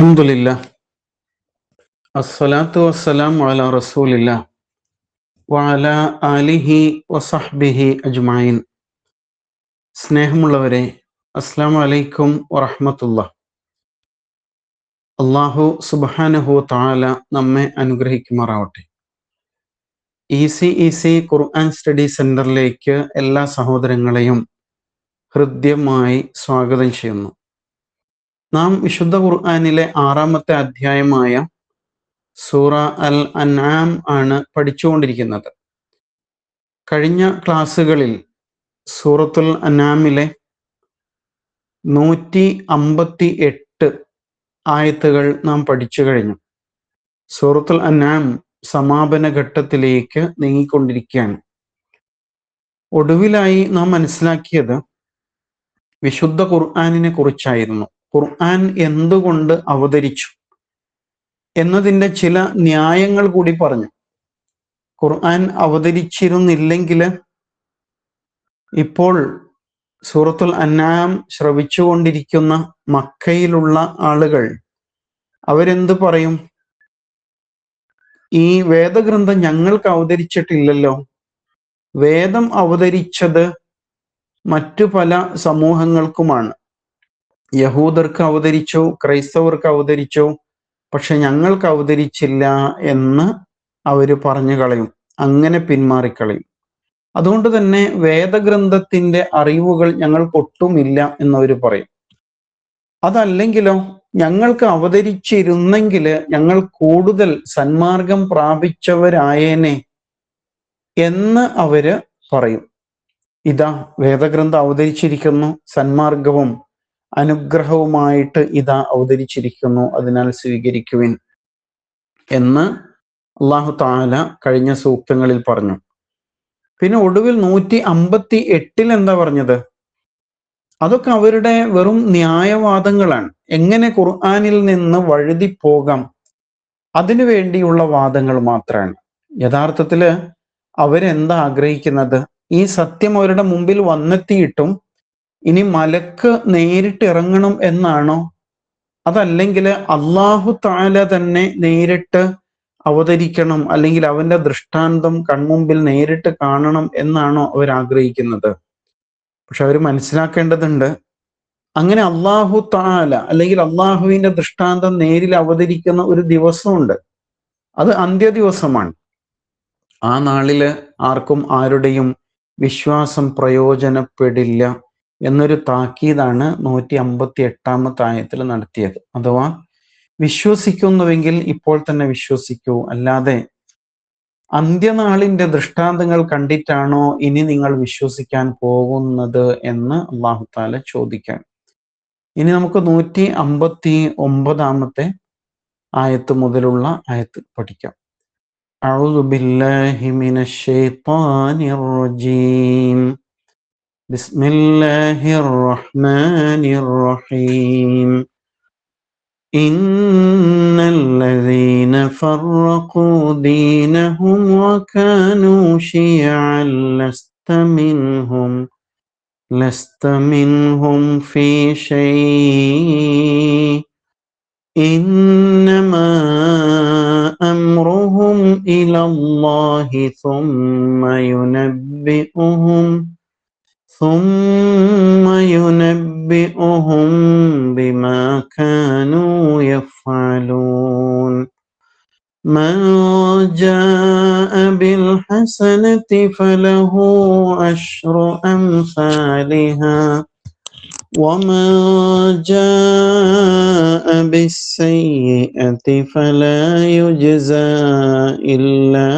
അൽഹംദുലില്ലാ അസ്സലാത്തു വസ്സലാമു അലാ റസൂലില്ലാ വഅലാ ആലിഹി വസഹ്ബിഹി അജ്മഈൻ. സ്നേഹമുള്ളവരെ, അസ്സലാമു അലൈക്കും വറഹ്മത്തുള്ളാഹ്. അല്ലാഹു സുബ്ഹാനഹു വ തആല നമ്മെ അനുഗ്രഹിക്കുമാറാവട്ടെ. ഈസി ഖുർആൻ സ്റ്റഡി സെന്ററിലേക്ക് എല്ലാ സഹോദരങ്ങളെയും ഹൃദ്യമായി സ്വാഗതം ചെയ്യുന്നു. നാം വിശുദ്ധ ഖുർആനിലെ 6-ാമത്തെ അധ്യായമായ സൂറ അൽ അൻആം ആണ് പഠിച്ചുകൊണ്ടിരിക്കുന്നത്. കഴിഞ്ഞ ക്ലാസ്സുകളിൽ സൂറത്തുൽ അൻആമിലെ 158 ആയത്തുകൾ നാം പഠിച്ചു കഴിഞ്ഞു. സൂറത്തുൽ അൻആം സമാപന ഘട്ടത്തിലേക്ക് നീങ്ങിക്കൊണ്ടിരിക്കുകയാണ്. ഒടുവിലായി നാം മനസ്സിലാക്കിയത് വിശുദ്ധ ഖുർആനിനെ കുറിച്ചായിരുന്നു. ഖുർആൻ എന്തുകൊണ്ട് അവതരിച്ചു എന്നതിൻ്റെ ചില ന്യായങ്ങൾ കൂടി പറഞ്ഞു. ഖുർആൻ അവതരിച്ചിരുന്നില്ലെങ്കിൽ ഇപ്പോൾ സൂറത്തുൽ അൻആം ശ്രവിച്ചുകൊണ്ടിരിക്കുന്ന മക്കയിലുള്ള ആളുകൾ അവരെന്ത് പറയും? ഈ വേദഗ്രന്ഥം ഞങ്ങൾക്ക് അവതരിച്ചിട്ടില്ലല്ലോ. വേദം അവതരിച്ചത് മറ്റു പല സമൂഹങ്ങൾക്കുമാണ്. യഹൂദർക്ക് അവതരിച്ചു, ക്രൈസ്തവർക്ക് അവതരിച്ചു, പക്ഷെ ഞങ്ങൾക്ക് അവതരിച്ചില്ല എന്ന് അവർ പറഞ്ഞു കളയും, അങ്ങനെ പിന്മാറിക്കളയും. അതുകൊണ്ട് തന്നെ വേദഗ്രന്ഥത്തിന്റെ അറിവുകൾ ഞങ്ങൾക്കൊട്ടുമില്ല എന്നവർ പറയും. അതല്ലെങ്കിലോ, ഞങ്ങൾക്ക് അവതരിച്ചിരുന്നെങ്കിൽ ഞങ്ങൾ കൂടുതൽ സന്മാർഗം പ്രാപിച്ചവരായേനെ എന്ന് അവര് പറയും. ഇതാ വേദഗ്രന്ഥം അവതരിച്ചിരിക്കുന്നു, സന്മാർഗവും അനുഗ്രഹവുമായിട്ട് ഇതാ അവതരിച്ചിരിക്കുന്നു, അതിനാൽ സ്വീകരിക്കുവിൻ എന്ന് അല്ലാഹു തആല കഴിഞ്ഞ സൂക്തങ്ങളിൽ പറഞ്ഞു. പിന്നെ ഒടുവിൽ 158 എന്താ പറഞ്ഞത്? അതൊക്കെ അവരുടെ വെറും ന്യായവാദങ്ങളാണ്. എങ്ങനെ ഖുർആനിൽ നിന്ന് വഴുതി പോകാം, അതിനു വേണ്ടിയുള്ള വാദങ്ങൾ മാത്രമാണ്. യഥാർത്ഥത്തില് അവരെന്താ ആഗ്രഹിക്കുന്നത്? ഈ സത്യം അവരുടെ മുമ്പിൽ വന്നെത്തിയിട്ടും ഇനി മലക്ക് നേരിട്ട് ഇറങ്ങണം എന്നാണോ? അതല്ലെങ്കിൽ അല്ലാഹു തആല തന്നെ നേരിട്ട് അവതരിക്കണം, അല്ലെങ്കിൽ അവന്റെ ദൃഷ്ടാന്തം കൺമുമ്പിൽ നേരിട്ട് കാണണം എന്നാണോ അവർ ആഗ്രഹിക്കുന്നത്? പക്ഷെ അവർ മനസ്സിലാക്കേണ്ടതുണ്ട്, അങ്ങനെ അല്ലാഹു തആല അല്ലെങ്കിൽ അള്ളാഹുവിന്റെ ദൃഷ്ടാന്തം നേരിൽ അവതരിക്കുന്ന ഒരു ദിവസമുണ്ട്. അത് അന്ത്യ ദിവസമാണ്. ആ നാളില് ആർക്കും ആരുടെയും വിശ്വാസം പ്രയോജനപ്പെടില്ല എന്നൊരു താക്കീതാണ് 158-ാമത്തെ ആയത്തിൽ നടത്തിയത്. അഥവാ വിശ്വസിക്കുന്നുവെങ്കിൽ ഇപ്പോൾ തന്നെ വിശ്വസിക്കൂ, അല്ലാതെ അന്ത്യനാളിന്റെ ദൃഷ്ടാന്തങ്ങൾ കണ്ടിട്ടാണോ ഇനി നിങ്ങൾ വിശ്വസിക്കാൻ പോകുന്നത് എന്ന് അല്ലാഹു തആല ചോദിക്കാൻ. ഇനി നമുക്ക് 159-ാമത്തെ ആയത്ത് മുതലുള്ള ആയത്ത് പഠിക്കാം. അഊദു ബില്ലാഹി മിനശ് ശൈത്വാനിർ റജീം. ബിസ്മില്ലാഹിർ റഹ്മാനിർ റഹീം. ഇന്നല്ലദീന ഫറഖൂ ദീനഹും വകാനൂ ശിയഅൻ ലസ്ത മിൻഹും ഫീ ശൈഇൻ ഇന്നമാ അംറുഹും ഇലല്ലാഹി ثم ينبئهم بما كانوا يفعلون. من جاء بالحسنة فله عشر أمثالها ومن جاء بالسيئة فلا يجزى إلا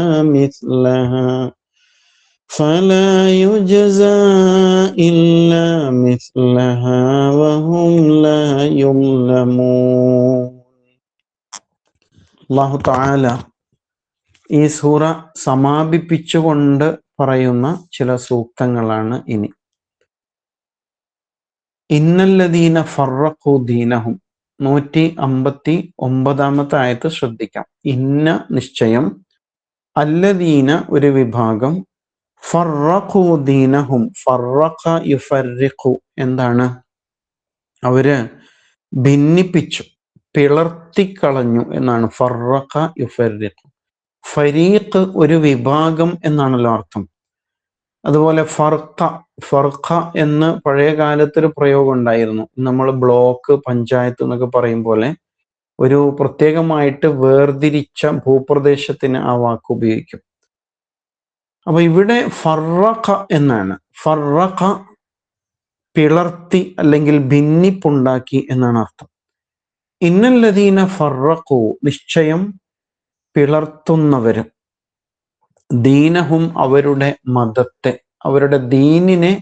مثلها وهم لا يظلمون. അല്ലാഹു തആല ഈ സൂറ സമാപിപ്പിച്ചുകൊണ്ട് പറയുന്ന ചില സൂക്തങ്ങളാണ് ഇനി. ഇന്നല്ലദീന ഫറഖൂ ദീനഹും, 159-ാമത്തെ ആയത്ത് ശ്രദ്ധിക്കാം. ഇന്ന നിശ്ചയം, അല്ലദീന ഒരു വിഭാഗം, ഫറഖൂ ദീനഹും, ഫറഖ യുഫർരിഖു എന്താണ്? അവര് ഭിന്നിപ്പിച്ചു, പിളർത്തിക്കളഞ്ഞു എന്നാണ്. ഫറഖ യുഫർരിഖു. ഫരീഖ് ഒരു വിഭാഗം എന്നാണല്ലോ അർത്ഥം. അതുപോലെ ഫർഖ എന്ന് പഴയ കാലത്തൊരു പ്രയോഗം ഉണ്ടായിരുന്നു. നമ്മൾ ബ്ലോക്ക്, പഞ്ചായത്ത് എന്നൊക്കെ പറയും പോലെ ഒരു പ്രത്യേകമായിട്ട് വേർതിരിച്ച ഭൂപ്രദേശത്തിന് ആ വാക്ക് ഉപയോഗിക്കും. അപ്പൊ ഇവിടെ ഫറഖ എന്നാണ്. ഫറഖ പിളർത്തി അല്ലെങ്കിൽ ഭിന്നിപ്പുണ്ടാക്കി എന്നാണ് അർത്ഥം. ഇന്നല്ലദീന ഫറഖു, നിശ്ചയം പിളർത്തുന്നവര്, ദീനഹും അവരുടെ മതത്തെ, അവരുടെ ദീനിനെ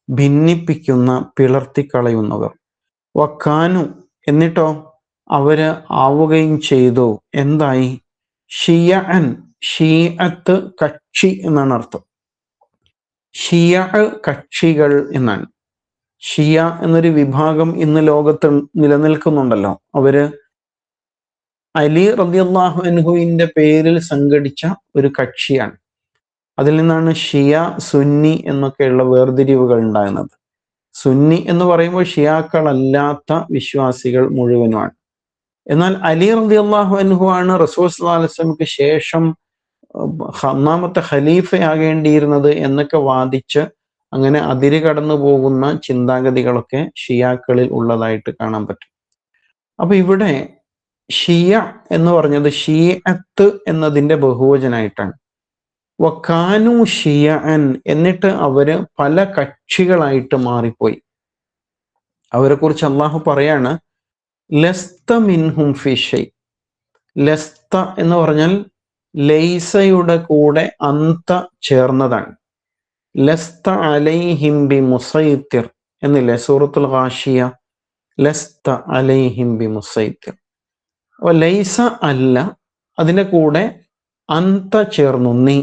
ഭിന്നിപ്പിക്കുന്ന, പിളർത്തിക്കളയുന്നവർ. വക്കാനു, എന്നിട്ടോ അവര് ആവുകയും ചെയ്തു. എന്തായി? ഷിയഅൻ, ഷീഅത്ത് കക്ഷി എന്നാണ് അർത്ഥം. ഷിയ കക്ഷികൾ എന്നാണ്. ഷിയ എന്നൊരു വിഭാഗം ഇന്ന് ലോകത്ത് നിലനിൽക്കുന്നുണ്ടല്ലോ. അവര് അലി റളിയല്ലാഹു അൻഹുവിന്റെ പേരിൽ സംഘടിച്ച ഒരു കക്ഷിയാണ്. അതിൽ നിന്നാണ് ഷിയ, സുന്നി എന്നൊക്കെയുള്ള വേർതിരിവുകൾ ഉണ്ടാകുന്നത്. സുന്നി എന്ന് പറയുമ്പോൾ ഷിയാക്കളല്ലാത്ത വിശ്വാസികൾ മുഴുവനുമാണ്. എന്നാൽ അലി റളിയല്ലാഹു അൻഹു ആണ് റസൂൽ സ്വല്ലല്ലാഹു അലൈഹി വസല്ലമക്ക് ശേഷം ഒന്നാമത്തെ ഖലീഫയാകേണ്ടിയിരുന്നത് എന്നൊക്കെ വാദിച്ച് അങ്ങനെ അതിര് കടന്നു പോകുന്ന ചിന്താഗതികളൊക്കെ ഷിയാക്കളിൽ ഉള്ളതായിട്ട് കാണാൻ പറ്റും. അപ്പൊ ഇവിടെ ഷിയ എന്ന് പറഞ്ഞത് ഷീഅത്ത് എന്നതിന്റെ ബഹുവചനായിട്ടാണ്. വക്കാനു ഷിയഅൻ, എന്നിട്ട് അവര് പല കക്ഷികളായിട്ട് മാറിപ്പോയി. അവരെ കുറിച്ച് അള്ളാഹു പറയാണ്, ലസ്ത മിൻഹും ഫി ഷൈ. ലസ്ത എന്ന് പറഞ്ഞാൽ ലൈസയുടെ കൂടെ അന്ത ചേർന്നതാണ്. ലസ്ത അലൈഹിം ബി മുസൈത്തിർ എന്നില്ലേ സൂറത്തുൽ ഗാഷിയ. ലസ്ത അലൈഹിം ബി മുസൈത്തിർ. അപ്പൊ ലൈസ അല്ല, അതിന്റെ കൂടെ അന്ത ചേർന്നു, നീ.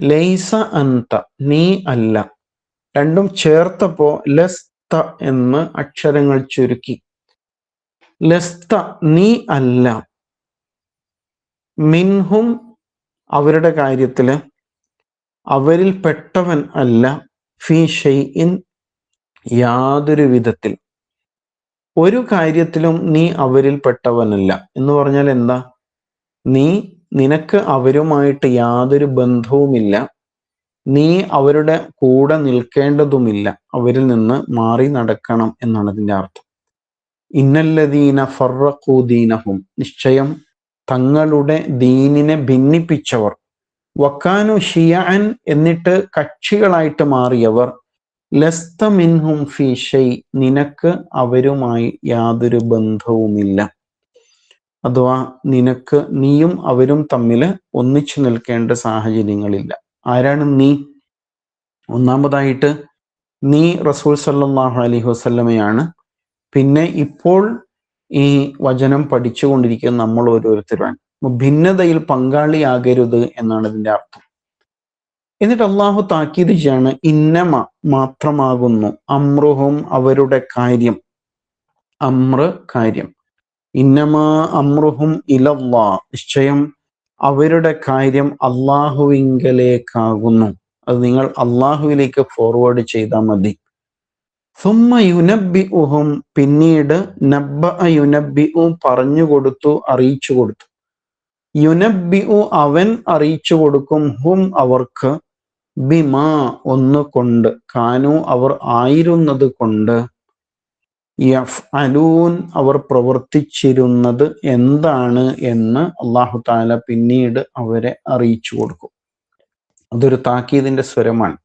ലൈസ അന്ത, നീ അല്ല. രണ്ടും ചേർത്തപ്പോ ലസ്ത എന്ന് അക്ഷരങ്ങൾ ചുരുക്കി. ലസ്ത, നീ അല്ല. മിൻഹും, അവരുടെ കാര്യത്തില്, അവരിൽ പെട്ടവൻ അല്ല. ഫി ഷൈഇൻ, യാതൊരു വിധത്തിൽ, ഒരു കാര്യത്തിലും നീ അവരിൽ പെട്ടവനല്ല. എന്ന് പറഞ്ഞാൽ എന്താ? നിനക്ക് അവരുമായിട്ട് യാതൊരു ബന്ധവുമില്ല. നീ അവരുടെ കൂടെ നിൽക്കേണ്ടതുമില്ല. അവരിൽ നിന്ന് മാറി നടക്കണം എന്നാണ് അതിന്റെ അർത്ഥം. ഇന്നല്ലദീന ഫറഖു ദീനഹും, നിശ്ചയം തങ്ങളുടെ ദീനിനെ ഭിന്നിപ്പിച്ചവർ. വക്കാനു ഷിയഅൻ, എന്നിട്ട് കക്ഷികളായിട്ട് മാറിയവർ. ലസ്ത മിൻഹും ഫി ഷൈ, നിനക്ക് അവരുമായി യാതൊരു ബന്ധവുമില്ല. അഥവാ നിനക്ക്, നീയും അവരും തമ്മിൽ ഒന്നിച്ചു നിൽക്കേണ്ട സാഹചര്യങ്ങളില്ല. ആരാണ് നീ? ഒന്നാമതായിട്ട് നീ റസൂൽ സല്ലല്ലാഹു അലൈഹി വസല്ലമയാണ്. പിന്നെ ഇപ്പോൾ ഈ വചനം പഠിച്ചുകൊണ്ടിരിക്കുന്ന നമ്മൾ ഓരോരുത്തരുമാണ്. ഭിന്നതയിൽ പങ്കാളിയാകരുത് എന്നാണ് ഇതിന്റെ അർത്ഥം. എന്നിട്ട് അള്ളാഹു താക്കീത് ചെയ്യാണ്, ഇന്നമ, മാത്രമാകുന്നു, അമ്രുഹും, അവരുടെ കാര്യം. അമ്ര, കാര്യം. ഇന്നമാ അമ്രുഹും ഇലല്ലാ, നിശ്ചയം അവരുടെ കാര്യം അള്ളാഹുവിങ്കലേക്കാകുന്നു. അത് നിങ്ങൾ അള്ളാഹുവിലേക്ക് ഫോർവേഡ് ചെയ്താൽ മതി. സുമ്മ യുനബ്ബിഉഹും, പിന്നീട് നബ്ബഅ യുനബ്ബിഉ, പറഞ്ഞു കൊടുത്തു, അറിയിച്ചു കൊടുത്തു. യുനബ്ബിഉ, അവൻ അറിയിച്ചു കൊടുക്കും, ഹും, അവർക്ക്, ബിമാ, ഒന്നുകൊണ്ട്, കാനു, അവർ ആയിരുന്നത് കൊണ്ട്, യഫ്അലൂൻ, അവർ പ്രവർത്തിച്ചിരുന്നത് എന്താണ് എന്ന് അല്ലാഹു തആല പിന്നീട് അവരെ അറിയിച്ചു കൊടുക്കും. അതൊരു താക്കീദിന്റെ സ്വരമാണ്.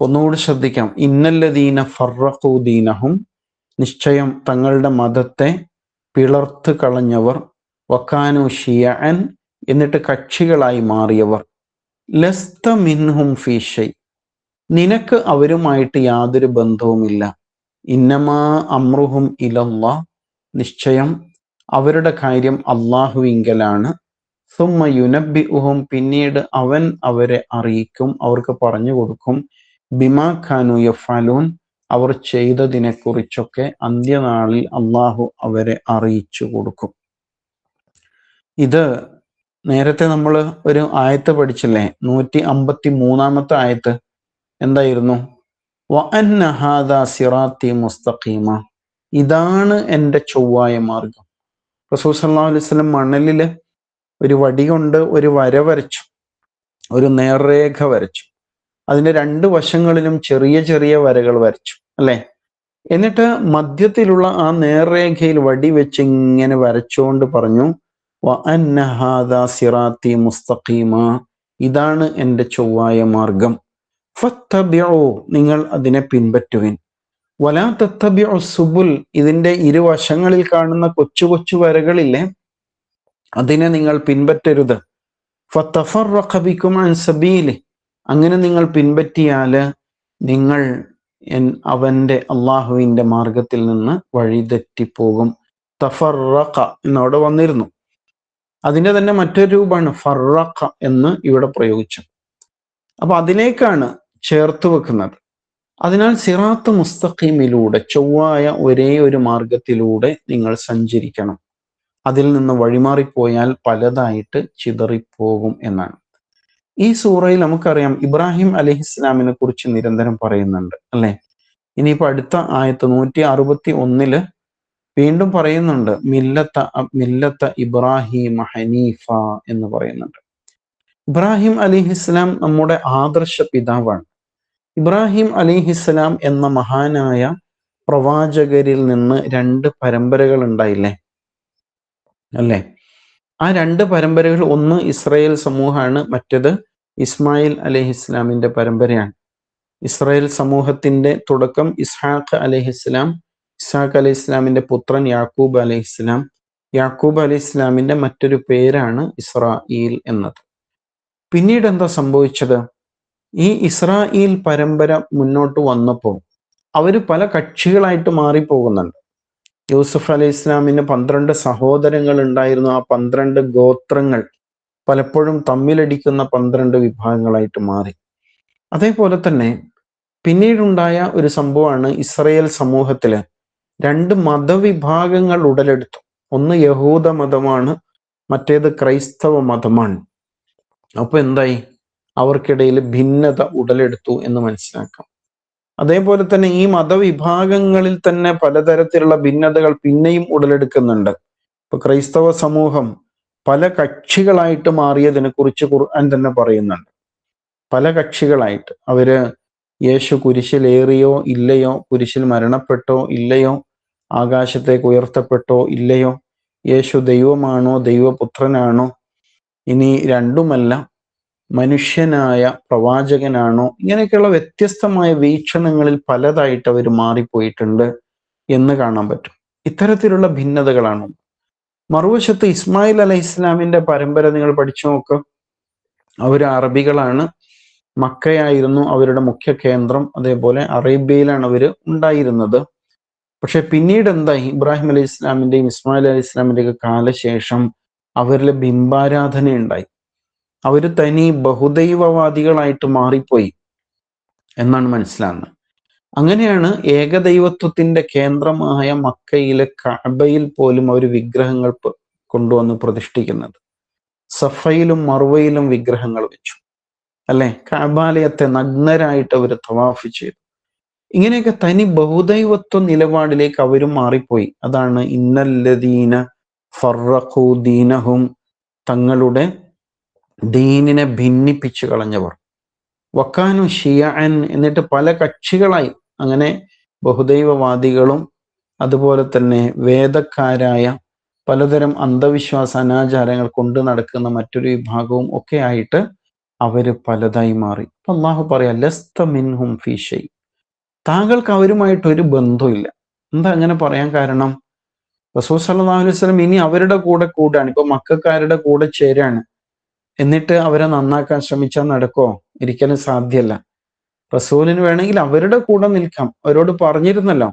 ഒന്നുകൂടി ശ്രദ്ധിക്കാം. ഇന്നല്ലദീന ഫറഖു ദീനഹും, നിശ്ചയം തങ്ങളുടെ മതത്തെ പിളർത്ത് കളഞ്ഞവർ. വക്കാനു ഷിയഅൻ, എന്നിട്ട് കക്ഷികളായി മാറിയവർ. ലസ്ത മിൻഹും ഫീ ഷൈ, നിനക്ക് അവരുമായിട്ട് യാതൊരു ബന്ധവുമില്ല. ഇന്നമാ അമ്രുഹും ഇലല്ലാഹ്, നിശ്ചയം അവരുടെ കാര്യം അള്ളാഹുവിങ്കലാണ്. സുമ്മ യുനബ്ബിഉഹും, പിന്നീട് അവൻ അവരെ അറിയിക്കും, അവർക്ക് പറഞ്ഞു കൊടുക്കും. ബിമാ ഖാനു യഫ്അലൂൻ, അവർ ചെയ്തതിനെ കുറിച്ചൊക്കെ അന്ത്യനാളിൽ അള്ളാഹു അവരെ അറിയിച്ചു കൊടുക്കും. ഇത് നേരത്തെ നമ്മൾ ഒരു ആയത്ത് പഠിച്ചില്ലേ, 153 ആയത്ത്. എന്തായിരുന്നു? വഅന്ന ഹാദാ സിറാത്തി മുസ്തഖീമ, ഇതാണ് എൻ്റെ ചൊവ്വായ മാർഗം. റസൂൽ സല്ലല്ലാഹു അലൈഹി വസല്ലം മണലില് ഒരു വടി കൊണ്ട് ഒരു വര വരച്ചു, ഒരു നേർരേഖ വരച്ചു. അതിന്റെ രണ്ട് വശങ്ങളിലും ചെറിയ ചെറിയ വരകൾ വരച്ചു, അല്ലെ? എന്നിട്ട് മധ്യത്തിലുള്ള ആ നേർരേഖയിൽ വടി വെച്ച് ഇങ്ങനെ വരച്ചുകൊണ്ട് പറഞ്ഞു, വ അന്ന ഹാദാ സിറാത്തി മുസ്തഖീമ, ഇതാണ് എൻ്റെ ചൊവ്വായ മാർഗം. ഫത്തബിഉ, നിങ്ങൾ അതിനെ പിൻപറ്റുവിൻ. വലാ തത്തബിഉ സുബുൽ, ഇതിന്റെ ഇരുവശങ്ങളിൽ കാണുന്ന കൊച്ചു കൊച്ചു വരകളില്ലേ, അതിനെ നിങ്ങൾ പിൻപറ്റരുത്. ഫതഫറഖ ബികും അൻ സബീലി, അങ്ങനെ നിങ്ങൾ പിൻപറ്റിയാല് നിങ്ങൾ അവന്റെ അള്ളാഹുവിന്റെ മാർഗത്തിൽ നിന്ന് വഴിതെറ്റിപ്പോകും. തഫറഖ എന്നവിടെ വന്നിരുന്നു. അതിന്റെ തന്നെ മറ്റൊരു രൂപമാണ് ഫറഖ എന്ന് ഇവിടെ പ്രയോഗിച്ചു. അപ്പൊ അതിലേക്കാണ് ചേർത്ത് വെക്കുന്നത്. അതിനാൽ സിറാത്ത് മുസ്തഖീമിലൂടെ, ചൊവ്വായ ഒരേ ഒരു മാർഗത്തിലൂടെ നിങ്ങൾ സഞ്ചരിക്കണം. അതിൽ നിന്ന് വഴിമാറിപ്പോയാൽ പലതായിട്ട് ചിതറിപ്പോകും എന്നാണ്. ഈ സൂറയിൽ നമുക്കറിയാം ഇബ്രാഹിം അലൈഹിസ്സലാമിനെ കുറിച്ച് നിരന്തരം പറയുന്നുണ്ട്, അല്ലെ? ഇനിയിപ്പോ അടുത്ത ആയത്ത് 161 വീണ്ടും പറയുന്നുണ്ട്, മില്ലത്ത ഇബ്രാഹിം ഹനീഫ എന്ന് പറയുന്നുണ്ട്. ഇബ്രാഹിം അലിഹിസ്സലാം നമ്മുടെ ആദർശ പിതാവാണ്. ഇബ്രാഹിം അലിഹിസ്സലാം എന്ന മഹാനായ പ്രവാചകരിൽ നിന്ന് 2 പരമ്പരകൾ ഉണ്ടായില്ലേ, അല്ലെ? ആ 2 പരമ്പരകൾ, ഒന്ന് ഇസ്രായേൽ സമൂഹമാണ്, മറ്റേത് ഇസ്മായിൽ അലൈഹിസ്സലാമിന്റെ പരമ്പരയാണ്. ഇസ്രായേൽ സമൂഹത്തിന്റെ തുടക്കം ഇസ്ഹാഖ് അലൈഹിസ്സലാം, ഇസ്ഹാഖ് അലൈഹിസ്സലാമിന്റെ പുത്രൻ യാക്കൂബ് അലൈഹിസ്സലാം, യാക്കൂബ് അലൈഹിസ്സലാമിന്റെ മറ്റൊരു പേരാണ് ഇസ്രായേൽ എന്നത്. പിന്നീട് എന്താ സംഭവിച്ചത്? ഈ ഇസ്രായേൽ പരമ്പര മുന്നോട്ട് വന്നപ്പോൾ അവര് പല കക്ഷികളായിട്ട് മാറിപ്പോകുന്നുണ്ട്. യൂസുഫ് അലൈഹി ഇസ്ലാമിന് 12 സഹോദരങ്ങൾ ഉണ്ടായിരുന്നു. ആ 12 ഗോത്രങ്ങൾ പലപ്പോഴും തമ്മിലടിക്കുന്ന 12 വിഭാഗങ്ങളായിട്ട് മാറി. അതേപോലെ തന്നെ പിന്നീടുണ്ടായ ഒരു സംഭവമാണ്, ഇസ്രായേൽ സമൂഹത്തില് 2 മതവിഭാഗങ്ങൾ ഉടലെടുത്തു. ഒന്ന് യഹൂദ മതമാണ്, മറ്റേത് ക്രൈസ്തവ മതമാണ്. അപ്പൊ എന്തായി? അവർക്കിടയിൽ ഭിന്നത ഉടലെടുത്തു എന്ന് മനസ്സിലാക്കാം. അതേപോലെ തന്നെ ഈ മതവിഭാഗങ്ങളിൽ തന്നെ പലതരത്തിലുള്ള ഭിന്നതകൾ പിന്നെയും ഉടലെടുക്കുന്നുണ്ട്. ഇപ്പൊ ക്രൈസ്തവ സമൂഹം പല കക്ഷികളായിട്ട് മാറിയതിനെ കുറിച്ച് ഖുർആൻ തന്നെ പറയുന്നുണ്ട്. പല കക്ഷികളായിട്ട് അവര് യേശു കുരിശിലേറിയോ ഇല്ലയോ, കുരിശിൽ മരണപ്പെട്ടോ ഇല്ലയോ, ആകാശത്തേക്ക് ഉയർത്തപ്പെട്ടോ ഇല്ലയോ, യേശു ദൈവമാണോ ദൈവപുത്രനാണോ, ഇനി രണ്ടുമല്ല മനുഷ്യനായ പ്രവാചകനാണോ, ഇങ്ങനെയൊക്കെയുള്ള വ്യത്യസ്തമായ വീക്ഷണങ്ങളിൽ പലതായിട്ട് അവർ മാറിപ്പോയിട്ടുണ്ട് എന്ന് കാണാൻ പറ്റും. ഇത്തരത്തിലുള്ള ഭിന്നതകളാണ്. മറുവശത്ത് ഇസ്മായിൽ അലൈഹി ഇസ്ലാമിന്റെ പരമ്പര നിങ്ങൾ പഠിച്ചു നോക്ക്. അവര് അറബികളാണ്, മക്കയായിരുന്നു അവരുടെ മുഖ്യ കേന്ദ്രം, അതേപോലെ അറേബ്യയിലാണ് അവര് ഉണ്ടായിരുന്നത്. പക്ഷെ പിന്നീട് എന്തായി? ഇബ്രാഹിം അലൈഹി ഇസ്ലാമിന്റെയും ഇസ്മായിൽ അലൈഹി ഇസ്ലാമിന്റെയൊക്കെ കാലശേഷം അവരിൽ ബിംബാരാധന ഉണ്ടായി. അവര് തനി ബഹുദൈവവാദികളായിട്ട് മാറിപ്പോയി എന്നാണ് മനസ്സിലാകുന്നത്. അങ്ങനെയാണ് ഏകദൈവത്വത്തിന്റെ കേന്ദ്രമായ മക്കയിലെ കഅബയിൽ പോലും അവർ വിഗ്രഹങ്ങൾ കൊണ്ടുവന്ന് പ്രതിഷ്ഠിക്കുന്നത്. സഫയിലും മർവയിലും വിഗ്രഹങ്ങൾ വെച്ചു, അല്ലെ? കഅബാലയത്തെ നഗ്നരായിട്ട് അവർ തവാഫ് ചെയ്തു. ഇങ്ങനെയൊക്കെ തനി ബഹുദൈവത്വ നിലപാടിലേക്ക് അവരും മാറിപ്പോയി. അതാണ് ഇന്നല്ലദീന ഫറഖൂ ദീനഹും, തങ്ങളുടെ ദീനിനെ ഭിന്നിപ്പിച്ചു കളഞ്ഞവർ. വക്കാനു ഷിയഅൻ, എന്നിട്ട് പല കക്ഷികളായി. അങ്ങനെ ബഹുദൈവവാദികളും അതുപോലെ തന്നെ വേദക്കാരായ പലതരം അന്ധവിശ്വാസ അനാചാരങ്ങൾ കൊണ്ട് നടക്കുന്ന മറ്റൊരു വിഭാഗവും ഒക്കെ ആയിട്ട് അവര് പലതായി മാറി. അപ്പൊ അല്ലാഹു പറയാ, ലസ്ത മിൻഹും ഫീ ഷൈ, താങ്കൾക്ക് അവരുമായിട്ട് ഒരു ബന്ധമില്ല. എന്താ അങ്ങനെ പറയാൻ കാരണം? റസൂൽ സല്ലല്ലാഹു അലൈഹി വസല്ലം ഇനി അവരുടെ കൂടെ കൂടാണ്. ഇപ്പൊ മക്കക്കാരുടെ കൂടെ ചേരാണ്. എന്നിട്ട് അവരെ നന്നാക്കാൻ ശ്രമിച്ചാൽ നടക്കോ? ഒരിക്കലും സാധ്യമല്ല. റസൂലിന് വേണമെങ്കിൽ അവരുടെ കൂടെ നിൽക്കാം. അവരോട് പറഞ്ഞിരുന്നല്ലോ,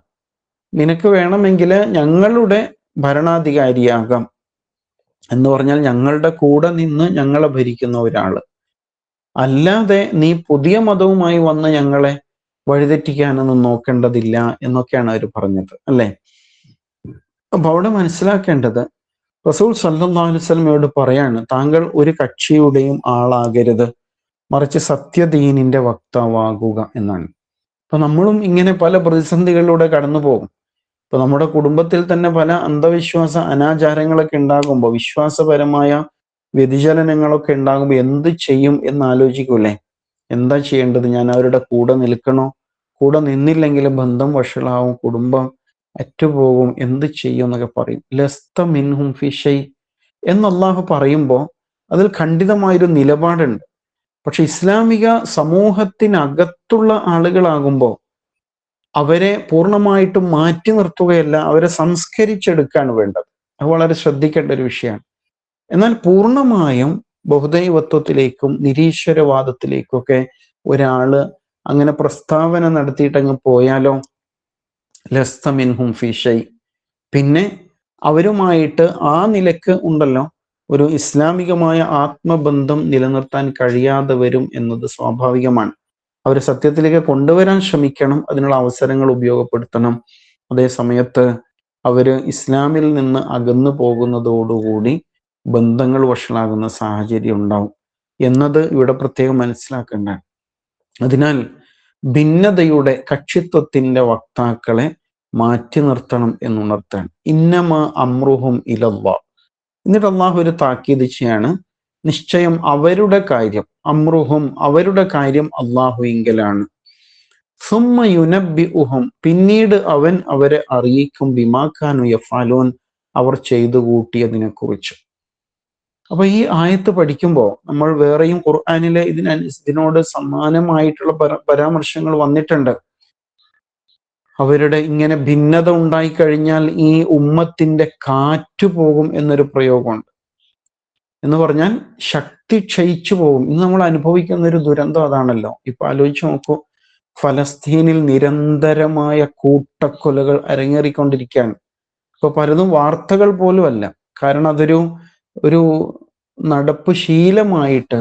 നിനക്ക് വേണമെങ്കിൽ ഞങ്ങളുടെ ഭരണാധികാരിയാകാം എന്ന് പറഞ്ഞാൽ ഞങ്ങളുടെ കൂടെ നിന്ന് ഞങ്ങളെ ഭരിക്കുന്ന ഒരാള്, അല്ലാതെ നീ പുതിയ മതവുമായി വന്ന് ഞങ്ങളെ വഴിതെറ്റിക്കാനൊന്നും നോക്കേണ്ടതില്ല എന്നൊക്കെയാണ് അവർ പറഞ്ഞത്, അല്ലെ? അപ്പൊ അവിടെ മനസ്സിലാക്കേണ്ടത്, റസൂൽ സല്ലല്ലാഹു അലൈഹി വസല്ലമയോട് പറയാണ്, താങ്കൾ ഒരു കക്ഷിയുടെയും ആളാകരുത്, മറിച്ച് സത്യദീനിന്റെ വക്താവാകുക എന്നാണ്. അപ്പൊ നമ്മളും ഇങ്ങനെ പല പ്രതിസന്ധികളിലൂടെ കടന്നു പോകും. ഇപ്പൊ നമ്മുടെ കുടുംബത്തിൽ തന്നെ പല അന്ധവിശ്വാസ അനാചാരങ്ങളൊക്കെ ഉണ്ടാകുമ്പോൾ, വിശ്വാസപരമായ വ്യതിചലനങ്ങളൊക്കെ ഉണ്ടാകുമ്പോൾ എന്ത് ചെയ്യും എന്ന് ആലോചിക്കൂലേ? എന്താ ചെയ്യേണ്ടത്? ഞാൻ അവരുടെ കൂടെ നിൽക്കണോ? കൂടെ നിന്നില്ലെങ്കിൽ ബന്ധം വഷളാവും, കുടുംബം അറ്റുപോകും, എന്ത് ചെയ്യും എന്നൊക്കെ പറയും. ലസ്ത മിൻഹും ഫി ഷൈ എന്ന് അള്ളാഹു പറയുമ്പോൾ അതിൽ ഖണ്ഡിതമായൊരു നിലപാടുണ്ട്. പക്ഷെ ഇസ്ലാമിക സമൂഹത്തിനകത്തുള്ള ആളുകളാകുമ്പോൾ അവരെ പൂർണ്ണമായിട്ടും മാറ്റി നിർത്തുകയല്ല, അവരെ സംസ്കരിച്ചെടുക്കുകയാണ് വേണ്ടത്. അത് വളരെ ശ്രദ്ധിക്കേണ്ട ഒരു വിഷയമാണ്. എന്നാൽ പൂർണ്ണമായും ബഹുദൈവത്വത്തിലേക്കും നിരീശ്വരവാദത്തിലേക്കൊക്കെ ഒരാള് അങ്ങനെ പ്രസ്താവന നടത്തിയിട്ടങ്ങ് പോയാലോ, ലസ്ത മിൻഹും ഫി ഷൈ, പിന്നെ അവരുമായിട്ട് ആ നിലക്ക് ഉണ്ടല്ലോ ഒരു ഇസ്ലാമികമായ ആത്മബന്ധം നിലനിർത്താൻ കഴിയാതെ വരും എന്നത് സ്വാഭാവികമാണ്. അവർ സത്യത്തിലേക്ക് കൊണ്ടുവരാൻ ശ്രമിക്കണം, അതിനുള്ള അവസരങ്ങൾ ഉപയോഗപ്പെടുത്തണം. അതേ സമയത്ത് അവര് ഇസ്ലാമിൽ നിന്ന് അകന്നു പോകുന്നതോടുകൂടി ബന്ധങ്ങൾ വഷളാകുന്ന സാഹചര്യം ഉണ്ടാവും എന്നത് ഇവിടെ പ്രത്യേകം മനസ്സിലാക്കേണ്ടതാണ്. അതിനാൽ ഭിന്നതയുടെ കക്ഷിത്വത്തിന്റെ വക്താക്കളെ മാറ്റി നിർത്തണം എന്നുണർത്താൻ. ഇന്നമ അമ്രുഹും ഇലല്ലാഹ്. എന്നിട്ട് അള്ളാഹു ഒരു താക്കീത് ചെയ്യാണ്, നിശ്ചയം അവരുടെ കാര്യം, അമ്രുഹും അവരുടെ കാര്യം അള്ളാഹുവിങ്കലാണ്. സുമ്മ യുനബ്ബിഉഹും പിന്നീട് അവൻ അവരെ അറിയിക്കും, ബിമാ കാനൂ യഫ്അലൂൻ അവർ ചെയ്തു കൂട്ടിയതിനെ കുറിച്ച്. അപ്പൊ ഈ ആയത്ത് പഠിക്കുമ്പോൾ നമ്മൾ വേറെയും ഖുർആനിലെ ഇതിനോട് സമാനമായിട്ടുള്ള പരാമർശങ്ങൾ വന്നിട്ടുണ്ട്. അവരുടെ ഇങ്ങനെ ഭിന്നത ഉണ്ടായിക്കഴിഞ്ഞാൽ ഈ ഉമ്മത്തിന്റെ കാറ്റ് പോകും എന്നൊരു പ്രയോഗമുണ്ട്. എന്ന് പറഞ്ഞാൽ ശക്തി ക്ഷയിച്ചു പോകും. ഇന്ന് നമ്മൾ അനുഭവിക്കുന്ന ഒരു ദുരന്തം അതാണല്ലോ. ഇപ്പൊ ആലോചിച്ച് നോക്കൂ, ഫലസ്തീനിൽ നിരന്തരമായ കൂട്ടക്കൊലകൾ അരങ്ങേറിക്കൊണ്ടിരിക്കുകയാണ്. ഇപ്പൊ പലതും വാർത്തകൾ പോലും അല്ല, കാരണം ഒരു നടപ്പ് ശീലമായിട്ട്